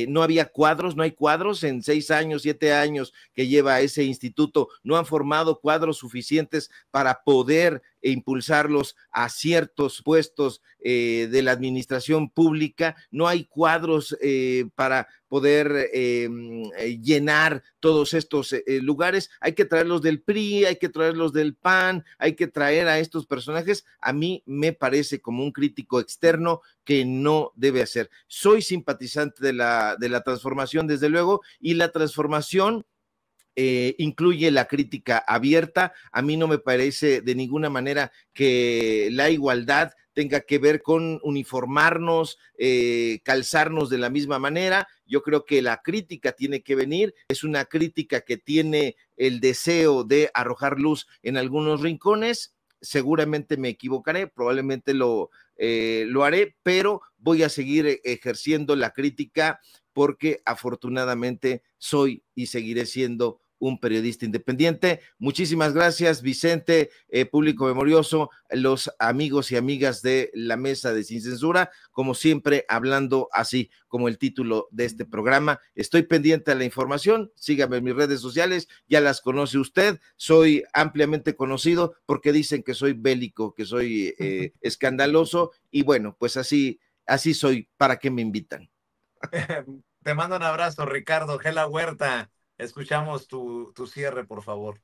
no había cuadros, no hay cuadros en 6 años, 7 años que lleva ese instituto, no han formado cuadros suficientes para poder impulsarlos a ciertos puestos de la administración pública. No hay cuadros para poder llenar todos estos lugares. Hay que traerlos del PRI, hay que traerlos del PAN, hay que traer a estos personajes. A mí me parece, como un crítico externo, que no debe hacer. Soy simpatizante de la transformación, desde luego, y la transformación incluye la crítica abierta. A mí no me parece de ninguna manera que la igualdad tenga que ver con uniformarnos, calzarnos de la misma manera. Yo creo que la crítica tiene que venir, es una crítica que tiene el deseo de arrojar luz en algunos rincones. Seguramente me equivocaré, probablemente lo haré, pero voy a seguir ejerciendo la crítica porque afortunadamente soy y seguiré siendo un periodista independiente. Muchísimas gracias, Vicente, público memorioso, los amigos y amigas de la mesa de Sin Censura, como siempre, hablando así como el título de este programa. Estoy pendiente de la información, sígame en mis redes sociales, ya las conoce usted. Soy ampliamente conocido porque dicen que soy bélico, que soy escandaloso, y bueno, pues así soy. ¿Para qué me invitan? Te mando un abrazo, Ricardo. Gela Huerta, escuchamos tu cierre, por favor.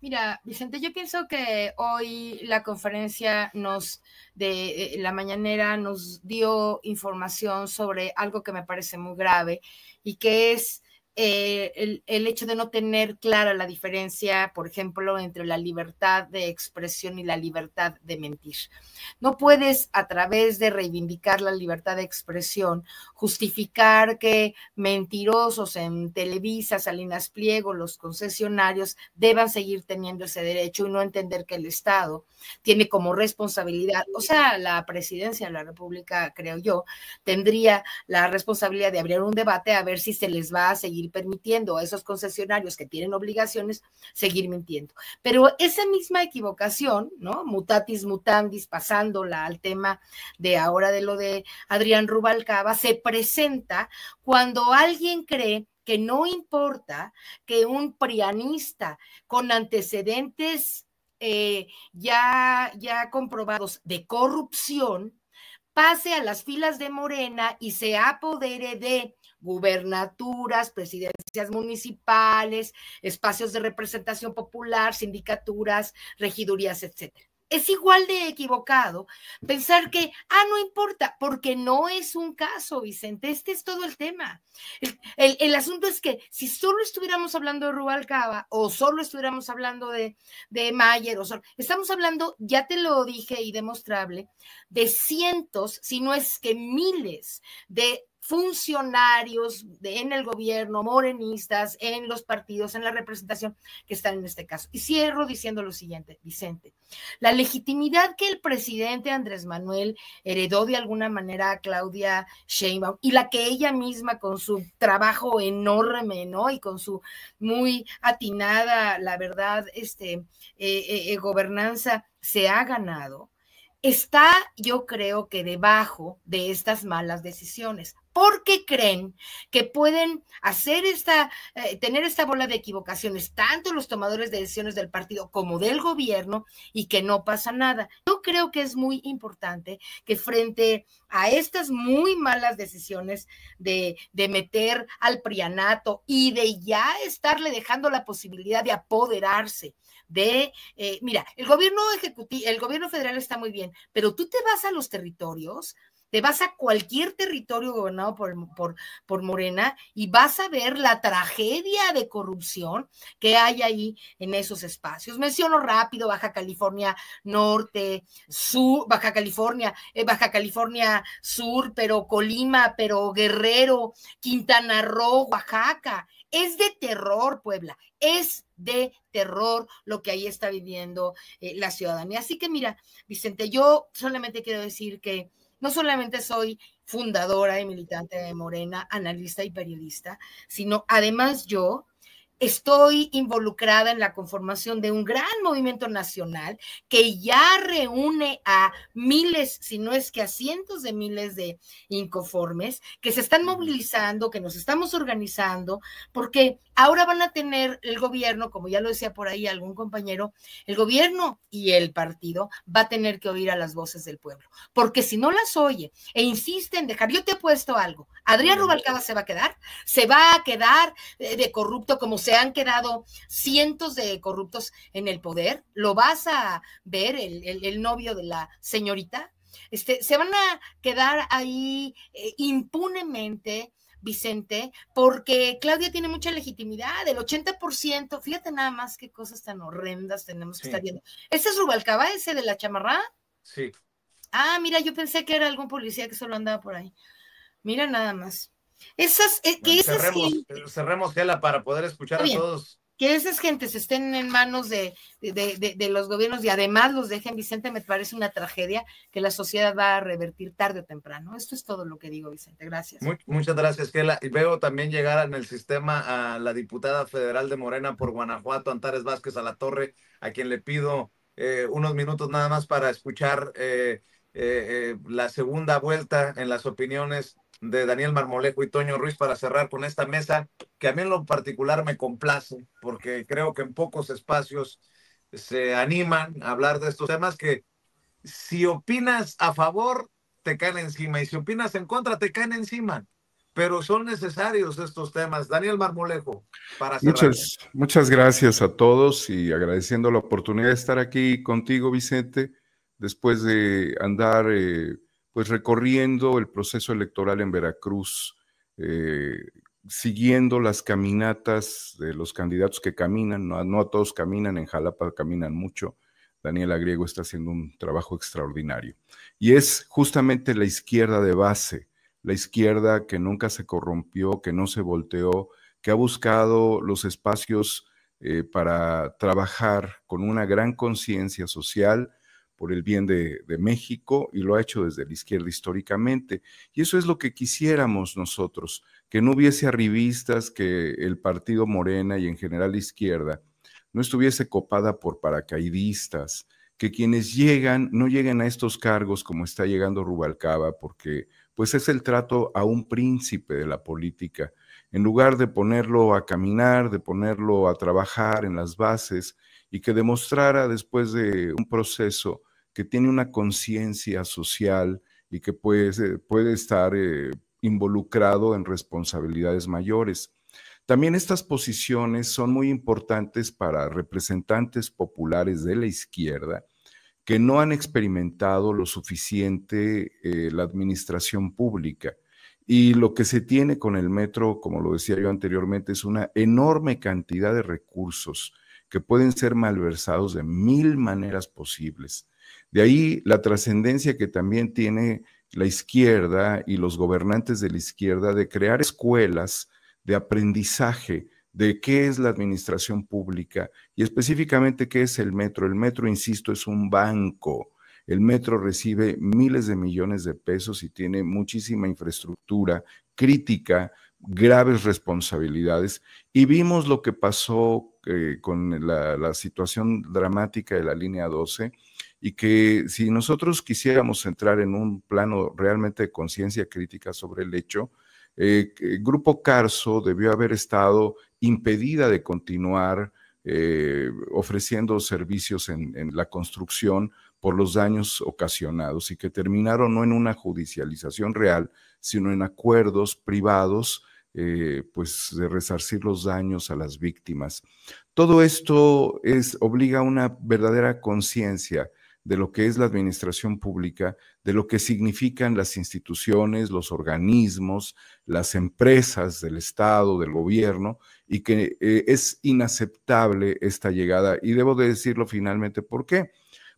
Mira, Vicente, yo pienso que hoy la conferencia de la mañanera nos dio información sobre algo que me parece muy grave, y que es el hecho de no tener clara la diferencia, por ejemplo, entre la libertad de expresión y la libertad de mentir. No puedes, a través de reivindicar la libertad de expresión, justificar que mentirosos en Televisa, Salinas Pliego, los concesionarios deban seguir teniendo ese derecho, y no entender que el Estado tiene como responsabilidad, o sea, la presidencia de la República, creo yo, tendría la responsabilidad de abrir un debate a ver si se les va a seguir permitiendo a esos concesionarios que tienen obligaciones seguir mintiendo. Pero esa misma equivocación, ¿no? Mutatis mutandis, pasándola al tema de ahora de lo de Adrián Rubalcaba, se presenta cuando alguien cree que no importa que un prianista con antecedentes ya comprobados de corrupción pase a las filas de Morena y se apodere de gubernaturas, presidencias municipales, espacios de representación popular, sindicaturas, regidurías, etcétera. Es igual de equivocado pensar que, no importa, porque no es un caso, Vicente. Este es todo el tema. El asunto es que si solo estuviéramos hablando de Rubalcaba, o solo estuviéramos hablando de Mayer, estamos hablando, ya te lo dije y demostrable, de cientos, si no es que miles de funcionarios en el gobierno, morenistas, en los partidos, en la representación, que están en este caso. Y cierro diciendo lo siguiente, Vicente: la legitimidad que el presidente Andrés Manuel heredó de alguna manera a Claudia Sheinbaum, y la que ella misma, con su trabajo enorme, ¿no?, y con su muy atinada, la verdad, gobernanza, se ha ganado está, yo creo que debajo de estas malas decisiones, porque creen que pueden hacer tener esta bola de equivocaciones, tanto los tomadores de decisiones del partido como del gobierno, y que no pasa nada. Yo creo que es muy importante que frente a estas muy malas decisiones de meter al prianato y de ya estarle dejando la posibilidad de apoderarse mira, el gobierno federal está muy bien, pero tú te vas a los territorios, te vas a cualquier territorio gobernado por Morena y vas a ver la tragedia de corrupción que hay ahí en esos espacios. Menciono rápido Baja California Norte, Sur, Baja California Sur, pero Colima, pero Guerrero, Quintana Roo, Oaxaca. Es de terror, Puebla, es de terror lo que ahí está viviendo la ciudadanía. Así que mira, Vicente, yo solamente quiero decir que no solamente soy fundadora y militante de Morena, analista y periodista, sino además yo estoy involucrada en la conformación de un gran movimiento nacional que ya reúne a miles, si no es que a cientos de miles de inconformes que se están movilizando, que nos estamos organizando, porque ahora van a tener el gobierno, como ya lo decía por ahí algún compañero, el gobierno y el partido va a tener que oír a las voces del pueblo, porque si no las oye e insiste en dejar, yo te he puesto algo, Adrián Rubalcaba se va a quedar de corrupto como se han quedado cientos de corruptos en el poder. Lo vas a ver, el novio de la señorita, se van a quedar ahí impunemente, Vicente, porque Claudia tiene mucha legitimidad, el 80%, fíjate nada más qué cosas tan horrendas tenemos que estar viendo. ¿Ese es Rubalcaba, ese de la chamarra? Sí. Ah, mira, yo pensé que era algún policía que solo andaba por ahí. Mira nada más. Cerremos, Gela, para poder escuchar a todos. Que esas gentes estén en manos de los gobiernos y además los dejen, Vicente, me parece una tragedia que la sociedad va a revertir tarde o temprano. Esto es todo lo que digo, Vicente. Gracias. Muchas gracias, Gela. Y veo también llegar en el sistema a la diputada federal de Morena por Guanajuato, Antares Vázquez Alatorre, a quien le pido unos minutos nada más para escuchar la segunda vuelta en las opiniones de Daniel Marmolejo y Toño Ruiz para cerrar con esta mesa, que a mí en lo particular me complace, porque creo que en pocos espacios se animan a hablar de estos temas que si opinas a favor, te caen encima, y si opinas en contra, te caen encima. Pero son necesarios estos temas. Daniel Marmolejo, para cerrar. Muchas gracias a todos y agradeciendo la oportunidad de estar aquí contigo, Vicente, después de andar pues recorriendo el proceso electoral en Veracruz, siguiendo las caminatas de los candidatos que caminan, no a todos caminan, en Jalapa caminan mucho. Daniela Griego está haciendo un trabajo extraordinario. Y es justamente la izquierda de base, la izquierda que nunca se corrompió, que no se volteó, que ha buscado los espacios para trabajar con una gran conciencia social por el bien de México, y lo ha hecho desde la izquierda históricamente. Y eso es lo que quisiéramos nosotros, que no hubiese arribistas, que el partido Morena y en general la izquierda no estuviese copada por paracaidistas, que quienes llegan no lleguen a estos cargos como está llegando Rubalcaba, porque pues es el trato a un príncipe de la política. En lugar de ponerlo a caminar, de ponerlo a trabajar en las bases, y que demostrara después de un proceso que tiene una conciencia social y que puede estar involucrado en responsabilidades mayores. También estas posiciones son muy importantes para representantes populares de la izquierda que no han experimentado lo suficiente la administración pública. Y lo que se tiene con el metro, como lo decía yo anteriormente, es una enorme cantidad de recursos que pueden ser malversados de 1000 maneras posibles. De ahí la trascendencia que también tiene la izquierda y los gobernantes de la izquierda de crear escuelas de aprendizaje de qué es la administración pública y específicamente qué es el metro. El metro, insisto, es un banco. El metro recibe miles de millones de pesos y tiene muchísima infraestructura crítica, graves responsabilidades. Y vimos lo que pasó con la situación dramática de la línea 12, y que si nosotros quisiéramos entrar en un plano realmente de conciencia crítica sobre el hecho, Grupo Carso debió haber estado impedida de continuar ofreciendo servicios en la construcción por los daños ocasionados y que terminaron no en una judicialización real, sino en acuerdos privados, pues de resarcir los daños a las víctimas. Todo esto obliga a una verdadera conciencia de lo que es la administración pública, de lo que significan las instituciones, los organismos, las empresas del Estado, del gobierno, y que es inaceptable esta llegada. Y debo de decirlo finalmente, ¿por qué?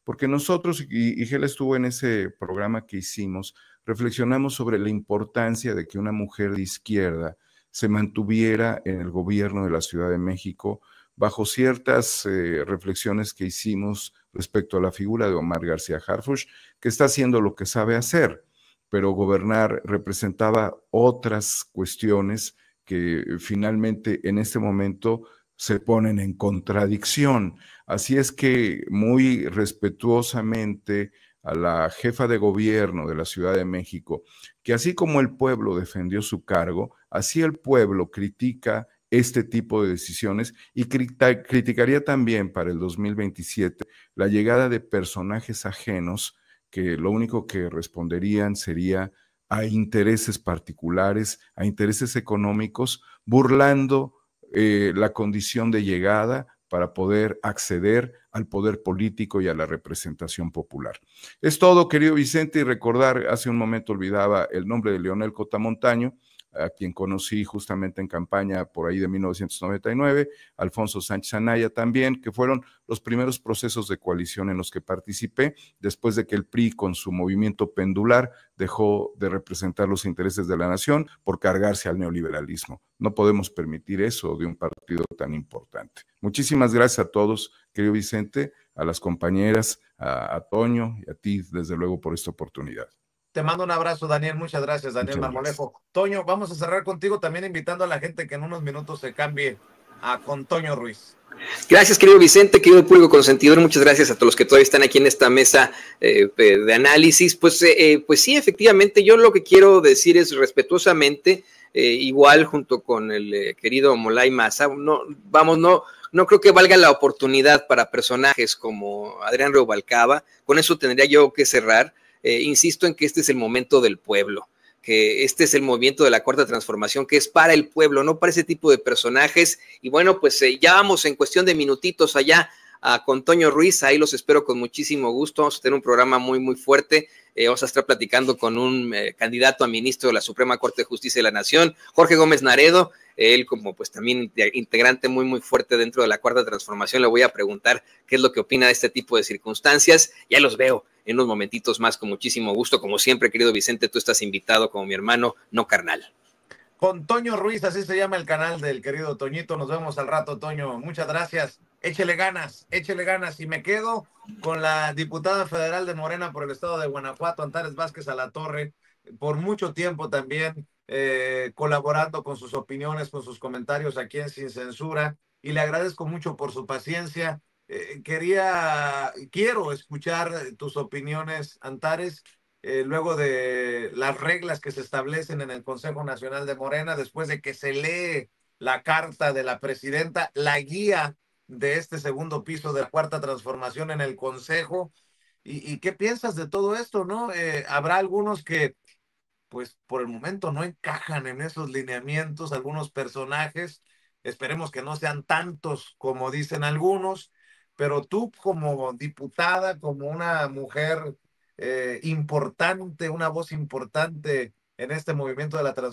Porque nosotros, y Gela estuvo en ese programa que hicimos, reflexionamos sobre la importancia de que una mujer de izquierda se mantuviera en el gobierno de la Ciudad de México bajo ciertas reflexiones que hicimos respecto a la figura de Omar García Harfuch, que está haciendo lo que sabe hacer, pero gobernar representaba otras cuestiones que finalmente en este momento se ponen en contradicción. Así es que muy respetuosamente a la jefa de gobierno de la Ciudad de México, que así como el pueblo defendió su cargo, así el pueblo critica este tipo de decisiones y criticaría también para el 2027 la llegada de personajes ajenos que lo único que responderían sería a intereses particulares, a intereses económicos, burlando la condición de llegada para poder acceder al poder político y a la representación popular. Es todo, querido Vicente, y recordar, hace un momento olvidaba el nombre de Leonel Cotamontaño, a quien conocí justamente en campaña por ahí de 1999, Alfonso Sánchez Anaya también, que fueron los primeros procesos de coalición en los que participé, después de que el PRI con su movimiento pendular dejó de representar los intereses de la nación por cargarse al neoliberalismo. No podemos permitir eso de un partido tan importante. Muchísimas gracias a todos, querido Vicente, a las compañeras, a Toño y a ti, desde luego, por esta oportunidad. Te mando un abrazo, Daniel. Muchas gracias, Daniel Marmolejo. Toño, vamos a cerrar contigo también invitando a la gente que en unos minutos se cambie con Toño Ruiz. Gracias, querido Vicente, querido público consentidor. Muchas gracias a todos los que todavía están aquí en esta mesa de análisis. Pues sí, efectivamente, yo lo que quiero decir es respetuosamente, igual junto con el querido Molay Maza, no creo que valga la oportunidad para personajes como Adrián Rubalcaba. Con eso tendría yo que cerrar. Insisto en que este es el momento del pueblo, que este es el movimiento de la Cuarta Transformación, que es para el pueblo, no para ese tipo de personajes. Y bueno, pues ya vamos en cuestión de minutitos allá con Toño Ruiz, ahí los espero con muchísimo gusto. Vamos a tener un programa muy, muy fuerte. Vamos a estar platicando con un candidato a ministro de la Suprema Corte de Justicia de la Nación, Jorge Gómez Naredo. Él como pues también integrante muy, muy fuerte dentro de la Cuarta Transformación, le voy a preguntar qué es lo que opina de este tipo de circunstancias. Ya los veo en unos momentitos más con muchísimo gusto. Como siempre, querido Vicente, tú estás invitado como mi hermano, no carnal. Con Toño Ruiz, así se llama el canal del querido Toñito. Nos vemos al rato, Toño. Muchas gracias. Échele ganas, échele ganas. Y me quedo con la diputada federal de Morena por el estado de Guanajuato, Antares Vázquez Alatorre, por mucho tiempo también colaborando con sus opiniones, con sus comentarios aquí en Sin Censura. Y le agradezco mucho por su paciencia. Quiero escuchar tus opiniones, Antares, luego de las reglas que se establecen en el Consejo Nacional de Morena, después de que se lee la carta de la presidenta, la guía de este segundo piso de la Cuarta Transformación en el Consejo. ¿Y qué piensas de todo esto, no? Habrá algunos que, pues, por el momento no encajan en esos lineamientos, algunos personajes. Esperemos que no sean tantos como dicen algunos, pero tú como diputada, como una mujer importante, una voz importante en este movimiento de la transformación,